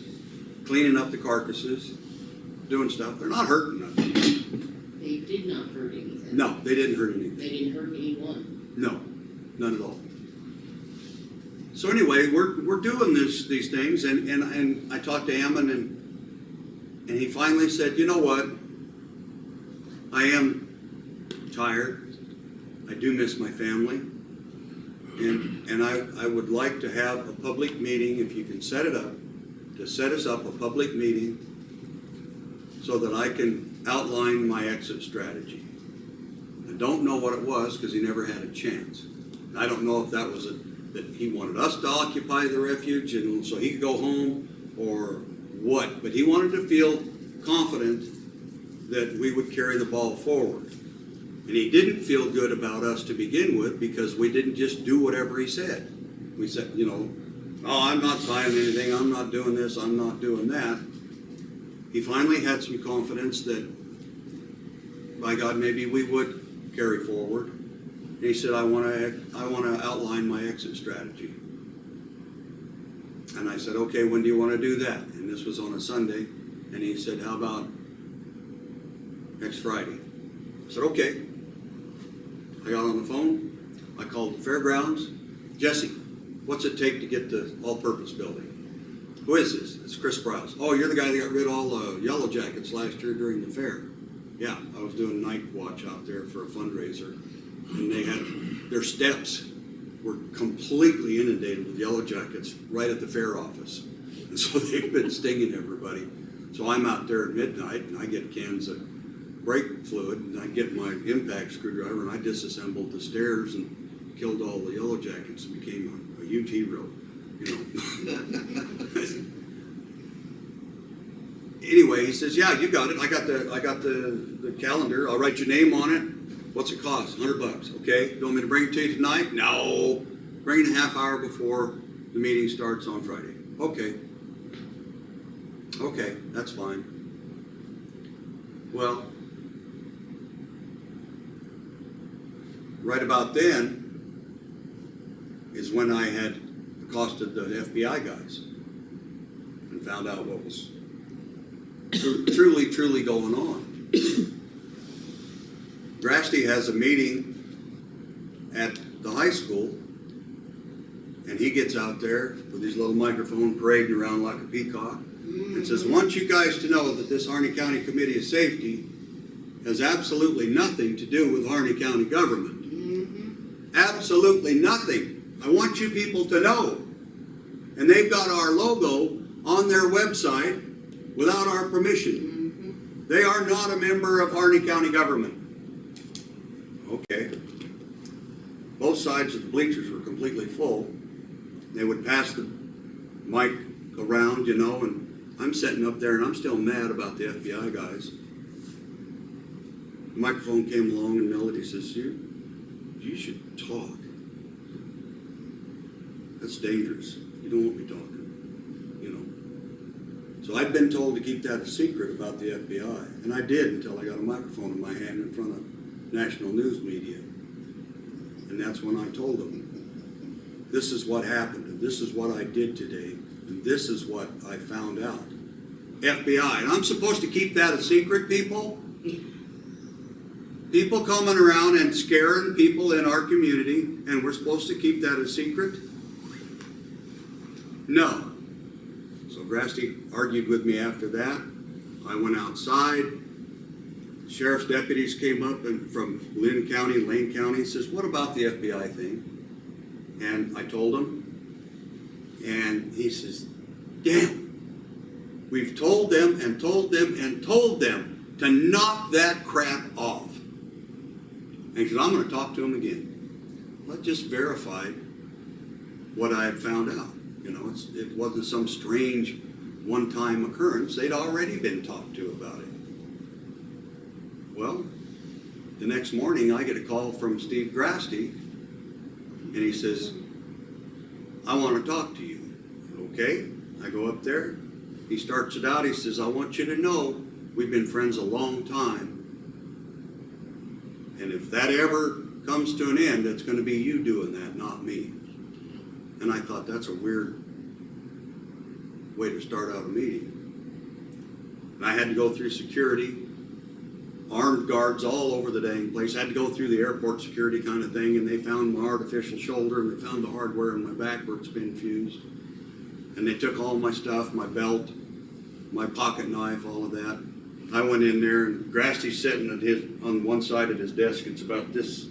A: Cleaning up the carcasses, doing stuff. They're not hurting nothing.
B: They did not hurt anything.
A: No, they didn't hurt anything.
B: They didn't hurt anyone.
A: No, none at all. So anyway, we're doing these things, and I talked to Hammond, and he finally said, you know what? I am tired. I do miss my family, and I would like to have a public meeting, if you can set it up, to set us up a public meeting so that I can outline my exit strategy. I don't know what it was because he never had a chance. I don't know if that was that he wanted us to occupy the Refuge and so he could go home or what, but he wanted to feel confident that we would carry the ball forward. And he didn't feel good about us to begin with because we didn't just do whatever he said. We said, you know, oh, I'm not signing anything, I'm not doing this, I'm not doing that. He finally had some confidence that, by God, maybe we would carry forward. And he said, I want to outline my exit strategy. And I said, okay, when do you want to do that? And this was on a Sunday. And he said, how about next Friday? I said, okay. I got on the phone. I called the fairgrounds. Jesse, what's it take to get the all-purpose building? Who is this? It's Chris Briels. Oh, you're the guy that got rid of all the yellow jackets last year during the fair. Yeah, I was doing night watch out there for a fundraiser. And they had, their steps were completely inundated with yellow jackets right at the fair office. And so they've been stinging everybody. So I'm out there at midnight and I get cans of brake fluid and I get my impact screwdriver and I disassembled the stairs and killed all the yellow jackets and became a UT road, you know. Anyway, he says, yeah, you got it. I got the calendar. I'll write your name on it. What's it cost? $100. Okay. You want me to bring it to you tonight? No. Bring it a half hour before the meeting starts on Friday. Okay. Okay, that's fine. Well, right about then is when I had accosted the FBI guys and found out what was truly going on. Grasty has a meeting at the high school, and he gets out there with his little microphone parading around like a peacock and says, I want you guys to know that this Harney County Committee of Safety has absolutely nothing to do with Harney County government.
B: Mm-hmm.
A: Absolutely nothing. I want you people to know. And they've got our logo on their website without our permission.
B: Mm-hmm.
A: They are not a member of Harney County government. Okay. Both sides of the bleachers were completely full. They would pass the mic around, you know, and I'm sitting up there and I'm still mad about the FBI guys. The microphone came along and Melody says, you should talk. That's dangerous. You don't want me talking, you know. So I'd been told to keep that a secret about the FBI, and I did until I got a microphone in my hand in front of national news media. And that's when I told them, this is what happened, and this is what I did today, and this is what I found out. FBI, and I'm supposed to keep that a secret, people? People coming around and scaring people in our community, and we're supposed to keep that a secret? No. So Grasty argued with me after that. I went outside. Sheriff's deputies came up and from Lane County, says, what about the FBI thing? And I told him, and he says, damn, we've told them and told them and told them to knock that crap off. And he said, I'm going to talk to him again. Well, that just verified what I had found out. You know, it wasn't some strange one-time occurrence. They'd already been talked to about it. Well, the next morning I get a call from Steve Grasty, and he says, I want to talk to you. Okay, I go up there. He starts it out. He says, I want you to know we've been friends a long time. And if that ever comes to an end, it's going to be you doing that, not me. And I thought, that's a weird way to start out a meeting. And I had to go through security, armed guards all over the dang place. I had to go through the airport security kind of thing, and they found my artificial shoulder, and they found the hardware in my back where it's been fused. And they took all my stuff, my belt, my pocket knife, all of that. I went in there, and Grasty's sitting on one side of his desk. It's about this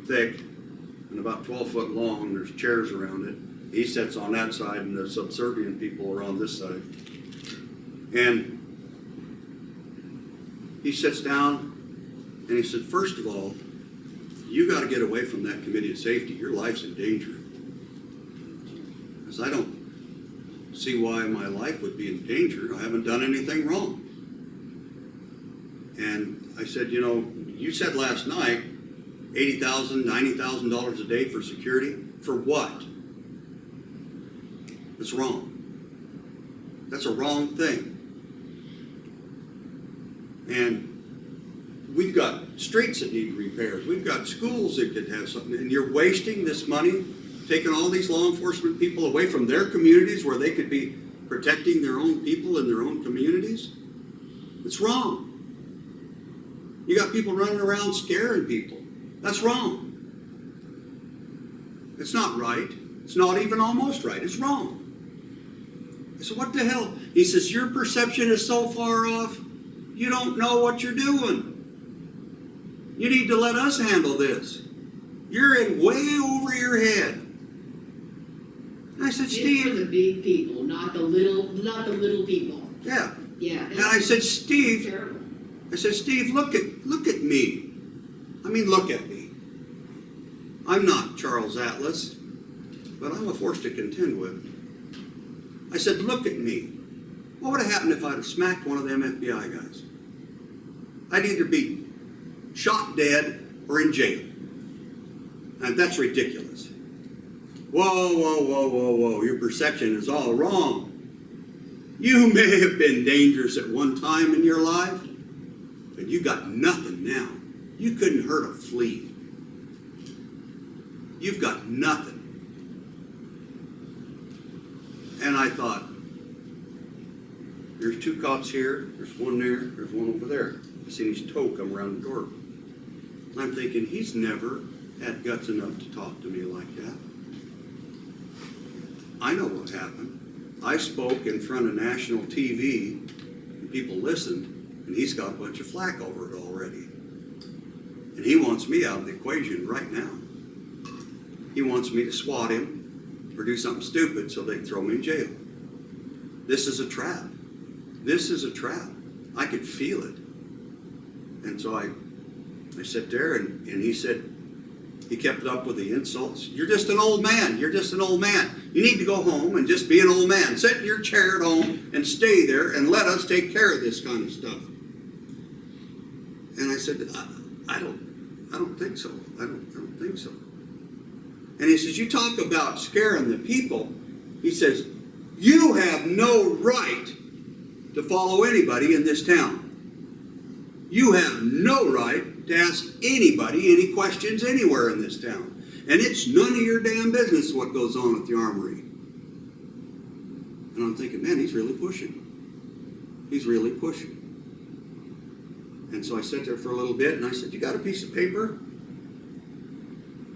A: thick and about 12 foot long, and there's chairs around it. He sits on that side, and the subservient people are on this side. And he sits down, and he said, first of all, you got to get away from that committee of safety. Your life's in danger. Because I don't see why my life would be in danger. I haven't done anything wrong. And I said, you know, you said last night $80,000, $90,000 a day for security. For what? It's wrong. That's a wrong thing. And we've got streets that need repairs. We've got schools that could have something. And you're wasting this money, taking all these law enforcement people away from their communities where they could be protecting their own people in their own communities. It's wrong. You got people running around scaring people. That's wrong. It's not right. It's not even almost right. It's wrong. I said, what the hell? He says, your perception is so far off, you don't know what you're doing. You need to let us handle this. You're in way over your head. And I said,
B: These
A: Steve.
B: are the big people, not the little people.
A: Yeah.
B: Yeah.
A: And I said, Steve.
B: Terrible.
A: I said, Steve, look at me. I mean, look at me. I'm not Charles Atlas, but I'm a force to contend with. I said, look at me. What would have happened if I'd have smacked one of them FBI guys? I'd either be shot dead or in jail. And that's ridiculous. Whoa. Your perception is all wrong. You may have been dangerous at one time in your life, but you got nothing now. You couldn't hurt a flea. You've got nothing. And I thought, there's two cops here, there's one there, there's one over there. I seen his toe come around the door. And I'm thinking, he's never had guts enough to talk to me like that. I know what happened. I spoke in front of national TV, and people listened, and he's got a bunch of flack over it already. And he wants me out of the equation right now. He wants me to swat him or do something stupid so they can throw me in jail. This is a trap. This is a trap. I could feel it. And so I sat there, and he said, he kept up with the insults. You're just an old man. You're just an old man. You need to go home and just be an old man. Sit in your chair at home and stay there and let us take care of this kind of stuff. And I said, I don't think so. I don't think so. And he says, you talk about scaring the people. He says, you have no right to follow anybody in this town. You have no right to ask anybody any questions anywhere in this town. And it's none of your damn business what goes on at the armory. And I'm thinking, man, he's really pushing. He's really pushing. And so I sat there for a little bit, and I said, you got a piece of paper?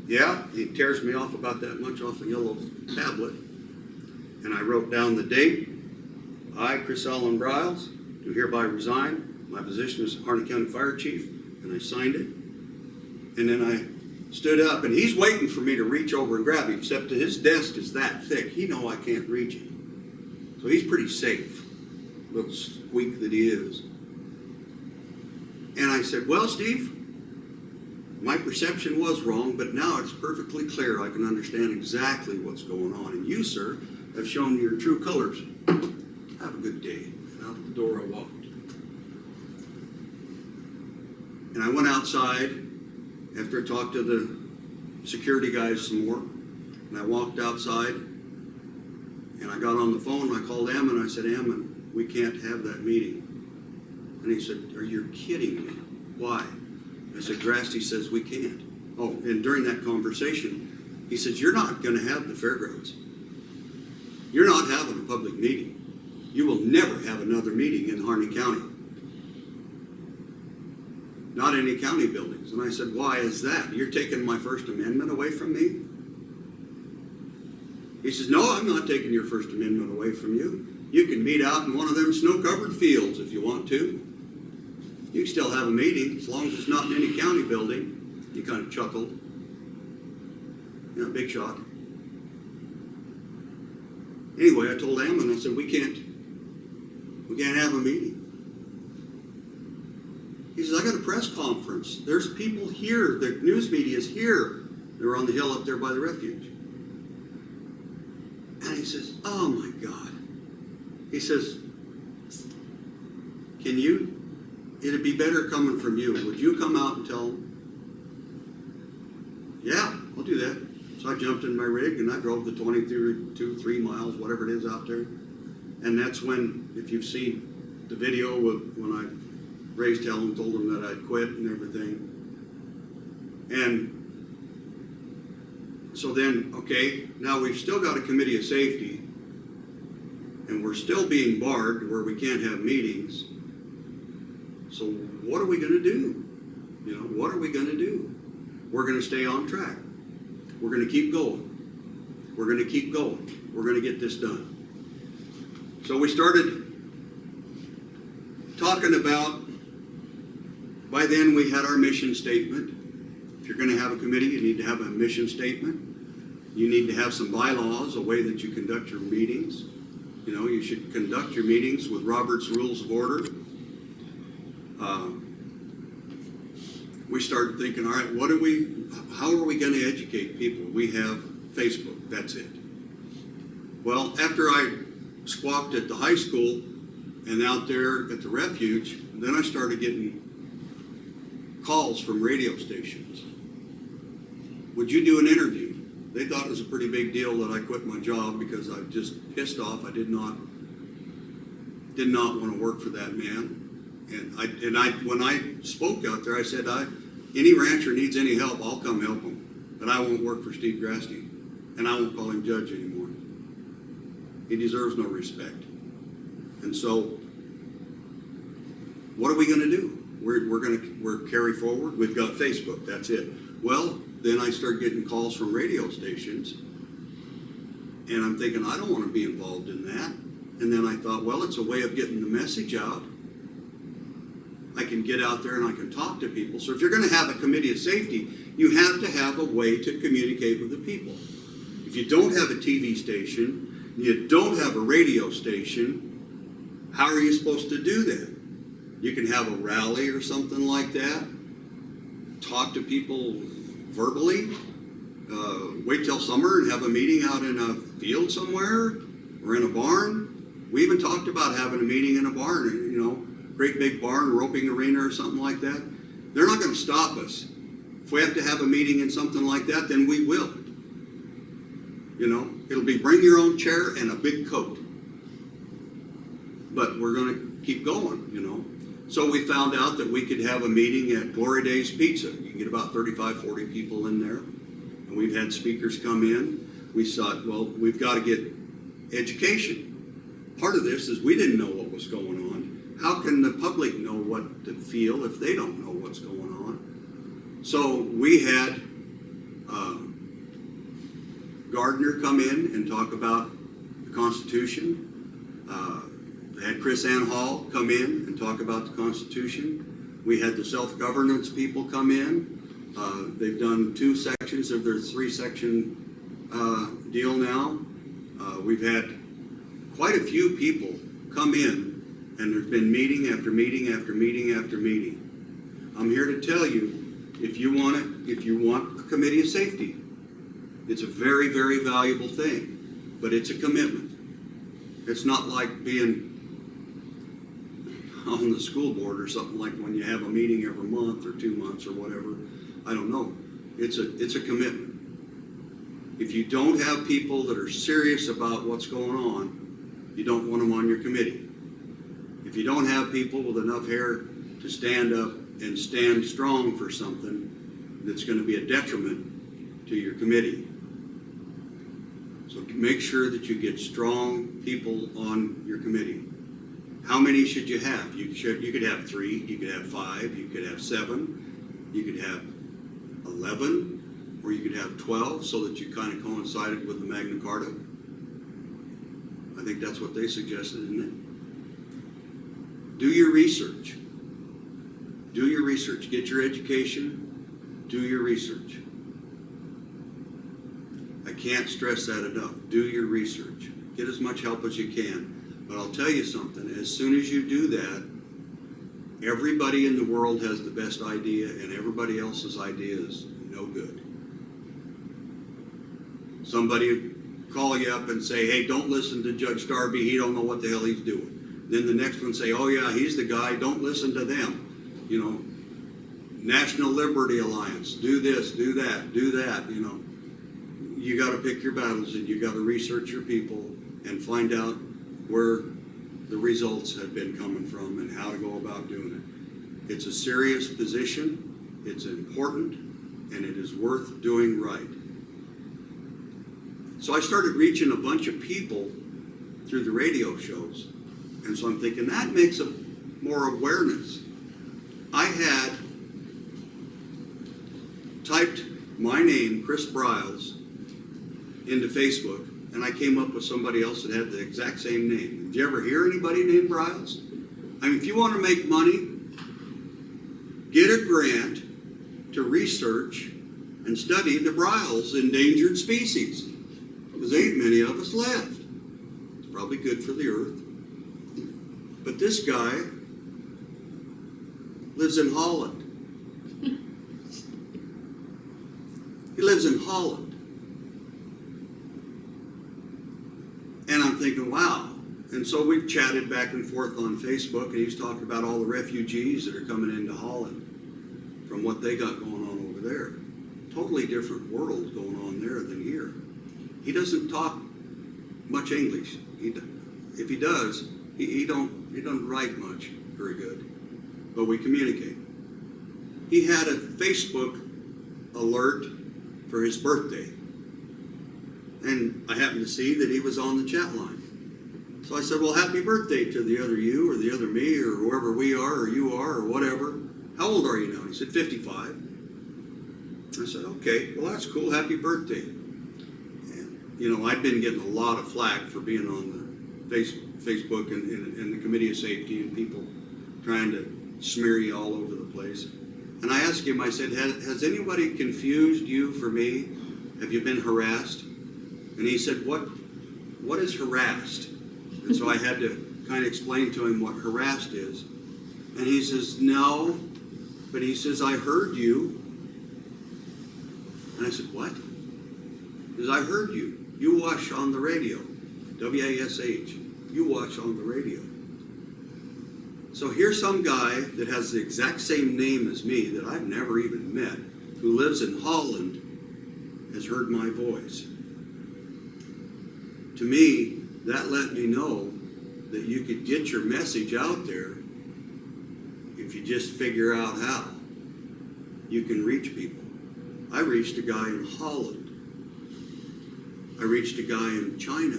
A: Yeah. He tears me off about that much off a yellow tablet. And I wrote down the date. I, Chris Briels, do hereby resign my position as Harney County Fire Chief. And I signed it. And then I stood up, and he's waiting for me to reach over and grab him, except that his desk is that thick. He know I can't reach him. So he's pretty safe. Little squeak that he is. And I said, well, Steve, my perception was wrong, but now it's perfectly clear. I can understand exactly what's going on. And you, sir, have shown your true colors. Have a good day. And out the door I walked. And I went outside after I talked to the security guys some more. And I walked outside and I got on the phone and I called Hammond and I said, Hammond, we can't have that meeting. And he said, are you kidding me? Why? I said, Grasty says we can't. Oh, and during that conversation, he says, you're not going to have the fairgrounds. You're not having a public meeting. You will never have another meeting in Harney County. Not any county buildings. And I said, why is that? You're taking my First Amendment away from me? He says, no, I'm not taking your First Amendment away from you. You can meet out in one of them snow-covered fields if you want to. You can still have a meeting as long as it's not in any county building. He kind of chuckled. You know, big shot. Anyway, I told Hammond, I said, we can't have a meeting. He says, I got a press conference. There's people here. The news media is here. They were on the hill up there by the Refuge. And he says, oh my God. He says, it'd be better coming from you. Would you come out and tell them? Yeah, I'll do that. So I jumped in my rig and I drove the 3 miles, whatever it is out there. And that's when, if you've seen the video of when I raised hell and told them that I'd quit and everything. And so then, okay, now we've still got a committee of safety and we're still being barred where we can't have meetings. So what are we going to do? You know, what are we going to do? We're going to stay on track. We're going to keep going. We're going to keep going. We're going to get this done. So we started talking about, by then we had our mission statement. If you're going to have a committee, you need to have a mission statement. You need to have some bylaws, a way that you conduct your meetings. You know, you should conduct your meetings with Robert's Rules of Order. We started thinking, all right, how are we going to educate people? We have Facebook, that's it. Well, after I squawked at the high school and out there at the Refuge, then I started getting calls from radio stations. Would you do an interview? They thought it was a pretty big deal that I quit my job because I just pissed off. I did not want to work for that man. And when I spoke out there, I said, any rancher needs any help, I'll come help him. But I won't work for Steve Grasty. And I won't call him judge anymore. He deserves no respect. And so, what are we going to do? We're carry forward. We've got Facebook, that's it. Well, then I start getting calls from radio stations. And I'm thinking, I don't want to be involved in that. And then I thought, well, it's a way of getting the message out. I can get out there and I can talk to people. So if you're going to have a committee of safety, you have to have a way to communicate with the people. If you don't have a TV station, you don't have a radio station, how are you supposed to do that? You can have a rally or something like that. Talk to people verbally. Wait till summer and have a meeting out in a field somewhere or in a barn. We even talked about having a meeting in a barn, you know, great big barn, roping arena or something like that. They're not going to stop us. If we have to have a meeting in something like that, then we will. You know, it'll be bring your own chair and a big coat. But we're going to keep going, you know. So we found out that we could have a meeting at Glory Days Pizza. You can get about 35, 40 people in there. And we've had speakers come in. We thought, well, we've got to get education. Part of this is we didn't know what was going on. How can the public know what to feel if they don't know what's going on? So we had Gardner come in and talk about the Constitution. They had Chris Hall come in and talk about the Constitution. We had the self-governance people come in. They've done 2 sections of their 3-section deal now. We've had quite a few people come in, and there's been meeting after meeting after meeting after meeting. I'm here to tell you if you want it, if you want a committee of safety, it's a very, very valuable thing, but it's a commitment. It's not like being on the school board or something, like when you have a meeting every month or 2 months or whatever. I don't know. It's a commitment. If you don't have people that are serious about what's going on, you don't want them on your committee. If you don't have people with enough hair to stand up and stand strong for something that's going to be a detriment to your committee. So make sure that you get strong people on your committee. How many should you have? You could have 3, you could have 5, you could have 7, you could have 11, or you could have 12, so that you kind of coincided with the Magna Carta. I think that's what they suggested, isn't it? Do your research. Do your research. Get your education. Do your research. I can't stress that enough. Do your research. Get as much help as you can. But I'll tell you something. As soon as you do that, everybody in the world has the best idea, and everybody else's idea is no good. Somebody would call you up and say, hey, don't listen to Judge Darby. He don't know what the hell he's doing. Then the next one say, oh yeah, he's the guy. Don't listen to them. You know, National Liberty Alliance, do this, do that, do that, you know. You got to pick your battles, and you got to research your people and find out where the results have been coming from and how to go about doing it. It's a serious position, it's important, and it is worth doing right. So I started reaching a bunch of people through the radio shows, and so I'm thinking that makes more awareness. I had typed my name, Chris Briels, into Facebook, and I came up with somebody else that had the exact same name. Did you ever hear anybody named Briels? I mean, if you want to make money, get a grant to research and study the Briels endangered species, because there ain't many of us left. It's probably good for the earth. But this guy lives in Holland. He lives in Holland. And I'm thinking, wow. And so we've chatted back and forth on Facebook, and he's talking about all the refugees that are coming into Holland from what they got going on over there. Totally different world going on there than here. He doesn't talk much English. If he does, he doesn't write much very good. But we communicate. He had a Facebook alert for his birthday. And I happened to see that he was on the chat line. So I said, well, happy birthday to the other you or the other me or whoever we are or you are or whatever. How old are you now? He said, 55. I said, okay, well, that's cool. Happy birthday. And, you know, I'd been getting a lot of flack for being on the Facebook and the Committee of Safety, and people trying to smear you all over the place. And I asked him, I said, has anybody confused you for me? Have you been harassed? And he said, what is harassed? And so I had to kind of explain to him what harassed is. And he says, no, but he says, I heard you. And I said, what? He says, I heard you. You watch on the radio. WASH. You watch on the radio. So here's some guy that has the exact same name as me that I've never even met, who lives in Holland, has heard my voice. To me, that let me know that you could get your message out there if you just figure out how. You can reach people. I reached a guy in Holland. I reached a guy in China.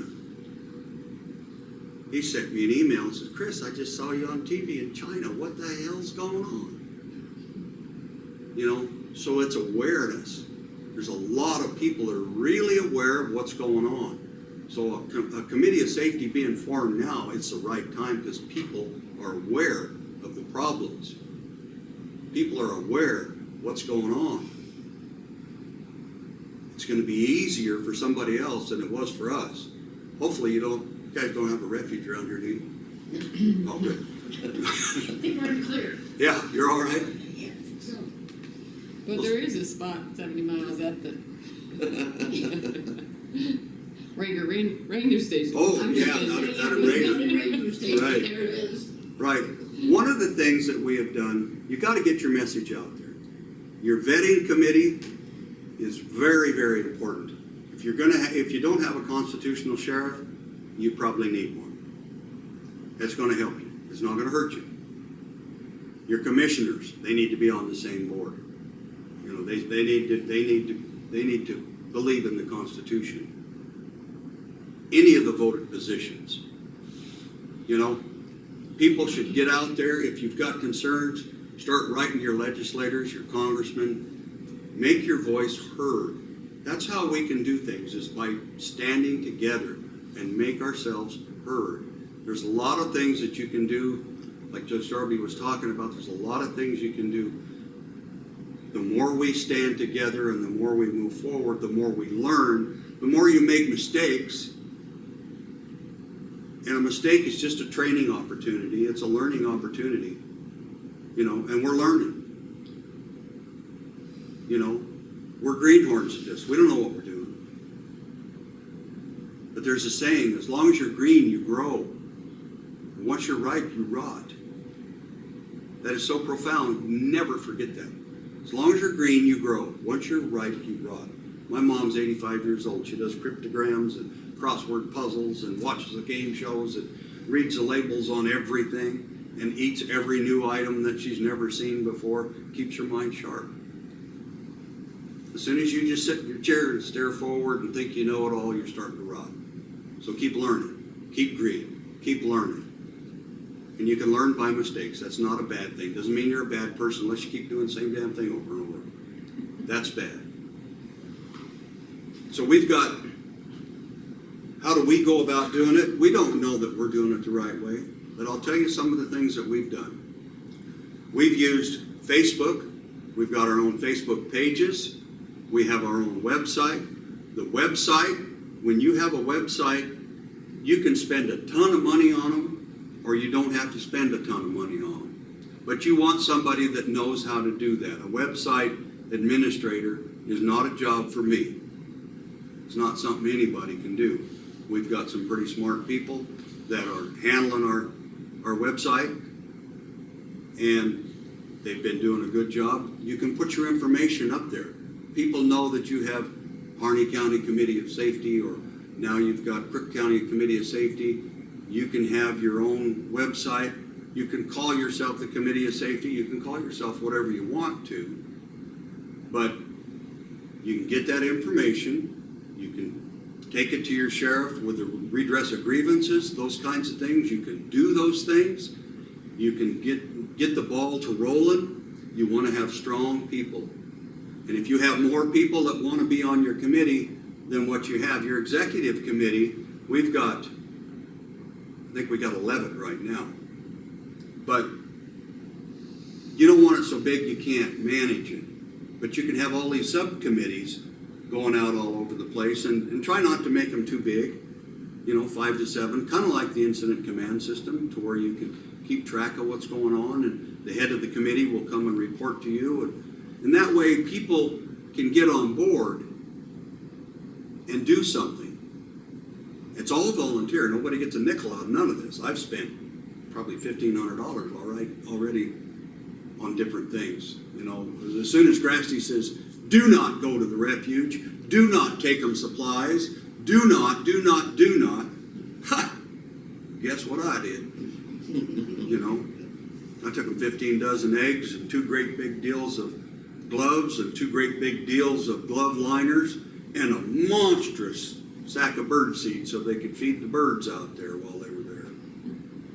A: He sent me an email and said, Chris, I just saw you on TV in China. What the hell's going on? You know, so it's awareness. There's a lot of people that are really aware of what's going on. So a committee of safety being formed now, it's the right time because people are aware of the problems. People are aware what's going on. It's going to be easier for somebody else than it was for us. Hopefully you guys don't have a refuge around here, do you? Oh, good.
B: I think we're clear.
A: Yeah, you're all right?
B: Yeah, so.
D: But there is a spot 70 miles at the Ranger Station.
A: Oh,
D: I'm
A: yeah,
D: just
A: not
D: saying.
A: at Ranger.
B: Ranger Station,
A: Right.
B: there it is.
A: Right. One of the things that we have done, you got to get your message out there. Your vetting committee is very, very important. If you're gonna, if you don't have a constitutional sheriff, you probably need one. That's going to help you. It's not going to hurt you. Your commissioners, they need to be on the same board. You know, they need to believe in the Constitution. Any of the voted positions. You know, people should get out there. If you've got concerns, start writing your legislators, your congressmen. Make your voice heard. That's how we can do things, is by standing together and make ourselves heard. There's a lot of things that you can do, like Judge Darby was talking about. There's a lot of things you can do. The more we stand together and the more we move forward, the more we learn, the more you make mistakes. And a mistake is just a training opportunity. It's a learning opportunity. You know, and we're learning. You know, we're greenhorns at this. We don't know what we're doing. But there's a saying, as long as you're green, you grow. And once you're ripe, you rot. That is so profound. Never forget that. As long as you're green, you grow. Once you're ripe, you rot. My mom's 85 years old. She does cryptograms and crossword puzzles and watches the game shows and reads the labels on everything and eats every new item that she's never seen before. Keeps her mind sharp. As soon as you just sit in your chair and stare forward and think you know it all, you're starting to rot. So keep learning. Keep green. Keep learning. And you can learn by mistakes. That's not a bad thing. Doesn't mean you're a bad person unless you keep doing the same damn thing over and over. That's bad. So we've got, how do we go about doing it? We don't know that we're doing it the right way, but I'll tell you some of the things that we've done. We've used Facebook. We've got our own Facebook pages. We have our own website. The website, when you have a website, you can spend a ton of money on them, or you don't have to spend a ton of money on them. But you want somebody that knows how to do that. A website administrator is not a job for me. It's not something anybody can do. We've got some pretty smart people that are handling our website, and they've been doing a good job. You can put your information up there. People know that you have Harney County Committee of Safety, or now you've got Crook County Committee of Safety. You can have your own website. You can call yourself the Committee of Safety. You can call yourself whatever you want to. But you can get that information. You can take it to your sheriff with a redress of grievances, those kinds of things. You can do those things. You can get the ball to rolling. You want to have strong people. And if you have more people that want to be on your committee than what you have, your executive committee, we've got, I think we got 11 right now. But you don't want it so big you can't manage it. But you can have all these subcommittees going out all over the place, and try not to make them too big, 5 to 7, kind of like the incident command system, to where you can keep track of what's going on, and the head of the committee will come and report to you, and that way people can get on board and do something. It's all volunteer. Nobody gets a nickel out of none of this. I've spent probably $1,500 already on different things. As soon as Grasty says, do not go to the refuge, do not take them supplies, do not. Ha! Guess what I did? I took them 15 dozen eggs and 2 great big deals of gloves and 2 great big deals of glove liners and a monstrous sack of bird seed so they could feed the birds out there while they were there.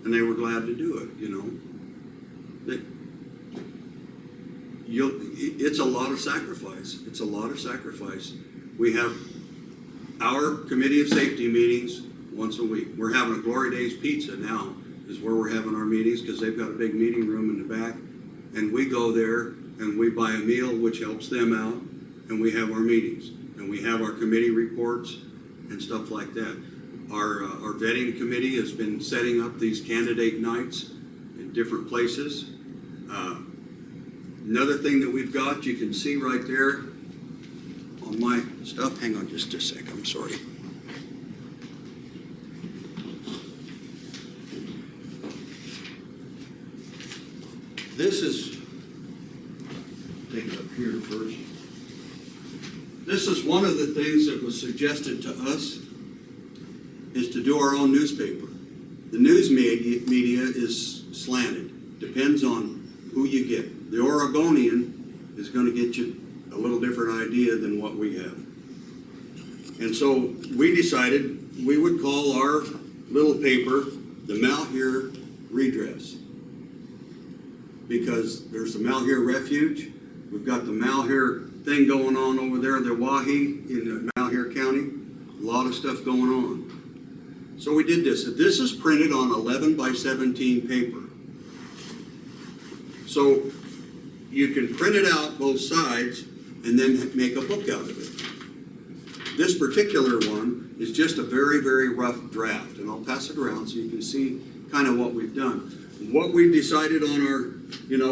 A: And they were glad to do it, It's a lot of sacrifice. It's a lot of sacrifice. We have our Committee of Safety meetings once a week. We're having a Glory Days Pizza now is where we're having our meetings, because they've got a big meeting room in the back. And we go there and we buy a meal, which helps them out, and we have our meetings. And we have our committee reports and stuff like that. Our vetting committee has been setting up these candidate nights in different places. Another thing that we've got, you can see right there on my stuff. Hang on just a sec, I'm sorry. This is, take it up here first. This is one of the things that was suggested to us, is to do our own newspaper. The news media is slanted, depends on who you get. The Oregonian is going to get you a little different idea than what we have. And so we decided we would call our little paper the Malheur Redress. Because there's the Malheur Refuge, we've got the Malheur thing going on over there, the Wahi in Malheur County, a lot of stuff going on. So we did this. This is printed on 11 by 17 paper. So you can print it out both sides and then make a book out of it. This particular one is just a very, very rough draft, and I'll pass it around so you can see kind of what we've done. What we decided on our,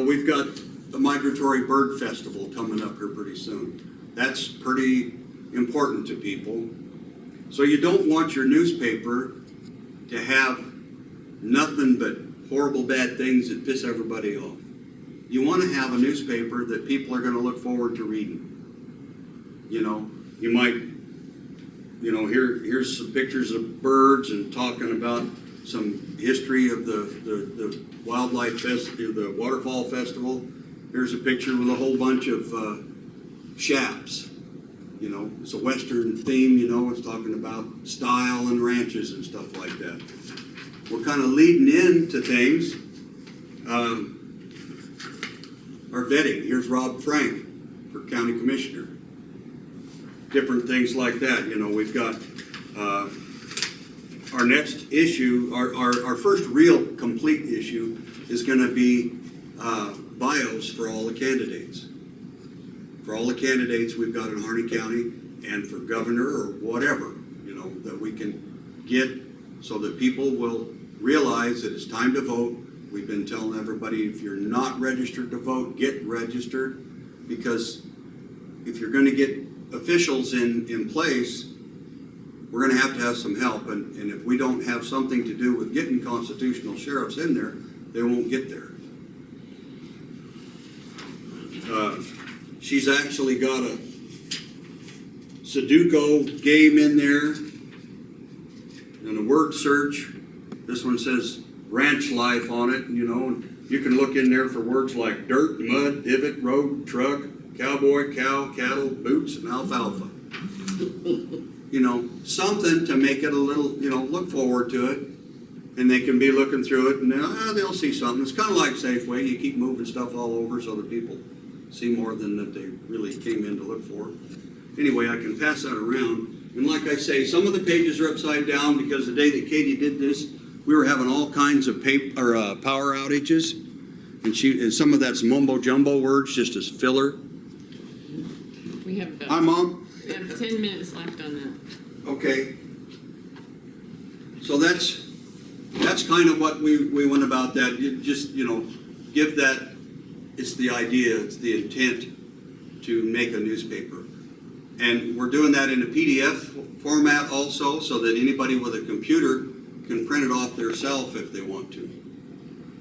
A: we've got the Migratory Bird Festival coming up here pretty soon. That's pretty important to people. So you don't want your newspaper to have nothing but horrible bad things that piss everybody off. You want to have a newspaper that people are going to look forward to reading. You might, here's some pictures of birds and talking about some history of the wildlife festival, the waterfall festival. Here's a picture with a whole bunch of shaps. It's a Western theme, it's talking about style and ranches and stuff like that. We're kind of leading into things. Our vetting, here's Rob Frank for County Commissioner. Different things like that. We've got our next issue, our first real complete issue is going to be bios for all the candidates. For all the candidates we've got in Harney County, and for governor or whatever, that we can get so that people will realize that it's time to vote. We've been telling everybody, if you're not registered to vote, get registered, because if you're going to get officials in place, we're going to have some help, and if we don't have something to do with getting constitutional sheriffs in there, they won't get there. She's actually got a Sudoku game in there and a word search. This one says ranch life on it, and you can look in there for words like dirt, mud, divot, road, truck, cowboy, cow, cattle, boots, and alfalfa. Something to make it a little, look forward to it, and they can be looking through it, and they'll see something. It's kind of like Safeway. You keep moving stuff all over so that people see more than that they really came in to look for. Anyway, I can pass that around. And like I say, some of the pages are upside down because the day that Katie did this, we were having all kinds of power outages, and some of that's mumbo jumbo words just as filler.
D: We have
A: Hi, Mom.
D: We have 10 minutes left on that.
A: Okay. So that's kind of what we went about that. You just give that. It's the idea. It's the intent to make a newspaper. And we're doing that in a PDF format also, so that anybody with a computer can print it off theirself if they want to.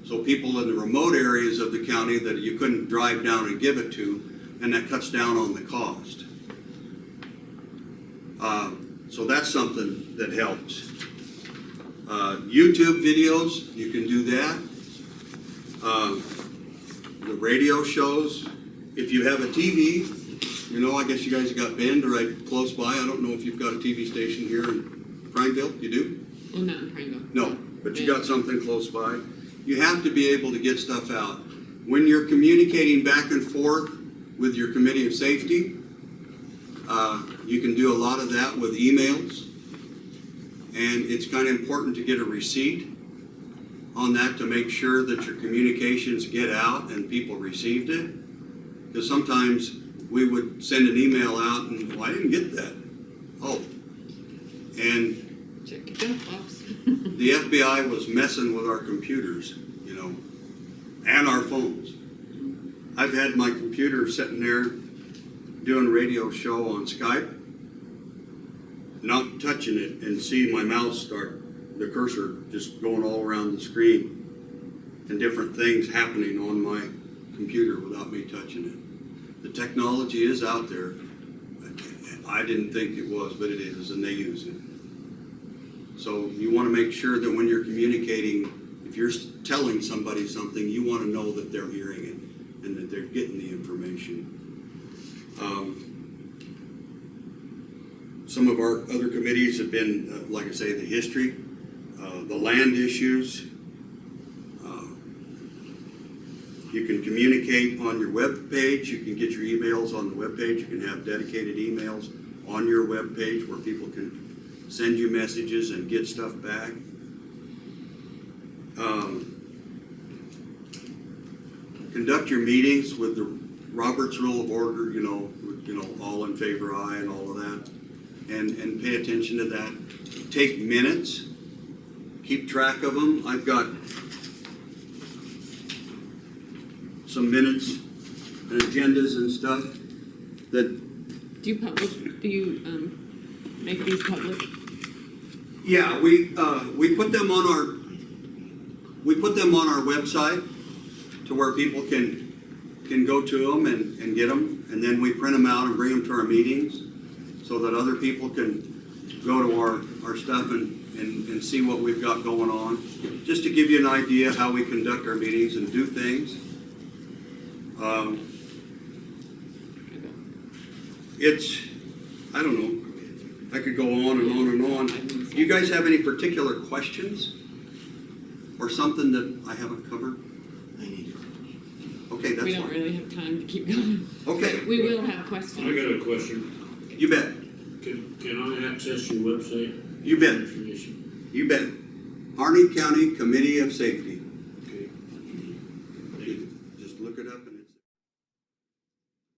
A: So people in the remote areas of the county that you couldn't drive down and give it to, and that cuts down on the cost. So that's something that helps. YouTube videos, you can do that. The radio shows. If you have a TV, I guess you guys got Bend right close by. I don't know if you've got a TV station here in Prineville. You do?
D: Well, not in Prineville.
A: No, but you got something close by. You have to be able to get stuff out. When you're communicating back and forth with your committee of safety, you can do a lot of that with emails. And it's kind of important to get a receipt on that to make sure that your communications get out and people received it. Because sometimes we would send an email out and, I didn't get that. Oh. And
D: Check your junk box.
A: the FBI was messing with our computers, and our phones. I've had my computer sitting there doing a radio show on Skype, not touching it, and see my mouse start, the cursor just going all around the screen, and different things happening on my computer without me touching it. The technology is out there. I didn't think it was, but it is, and they use it. So you want to make sure that when you're communicating, if you're telling somebody something, you want to know that they're hearing it and that they're getting the information. Some of our other committees have been, like I say, the history, the land issues. You can communicate on your web page. You can get your emails on the web page. You can have dedicated emails on your web page where people can send you messages and get stuff back. Conduct your meetings with the Robert's Rule of Order, all in favor, aye, and all of that. And pay attention to that. Take minutes. Keep track of them. I've got some minutes and agendas and stuff that.
D: Do you make these public?
A: Yeah, we put them on our website to where people can go to them and get them, and then we print them out and bring them to our meetings so that other people can go to our stuff and see what we've got going on. Just to give you an idea how we conduct our meetings and do things. I don't know. I could go on and on and on. Do you guys have any particular questions or something that I haven't covered? Okay, that's
D: We don't
A: fine.
D: really have time to keep going.
A: Okay,
D: We will have
E: I
D: questions.
E: got a question.
A: you bet.
E: Can I access your website?
A: You bet.
E: Information?
A: You bet. Harney County Committee of Safety.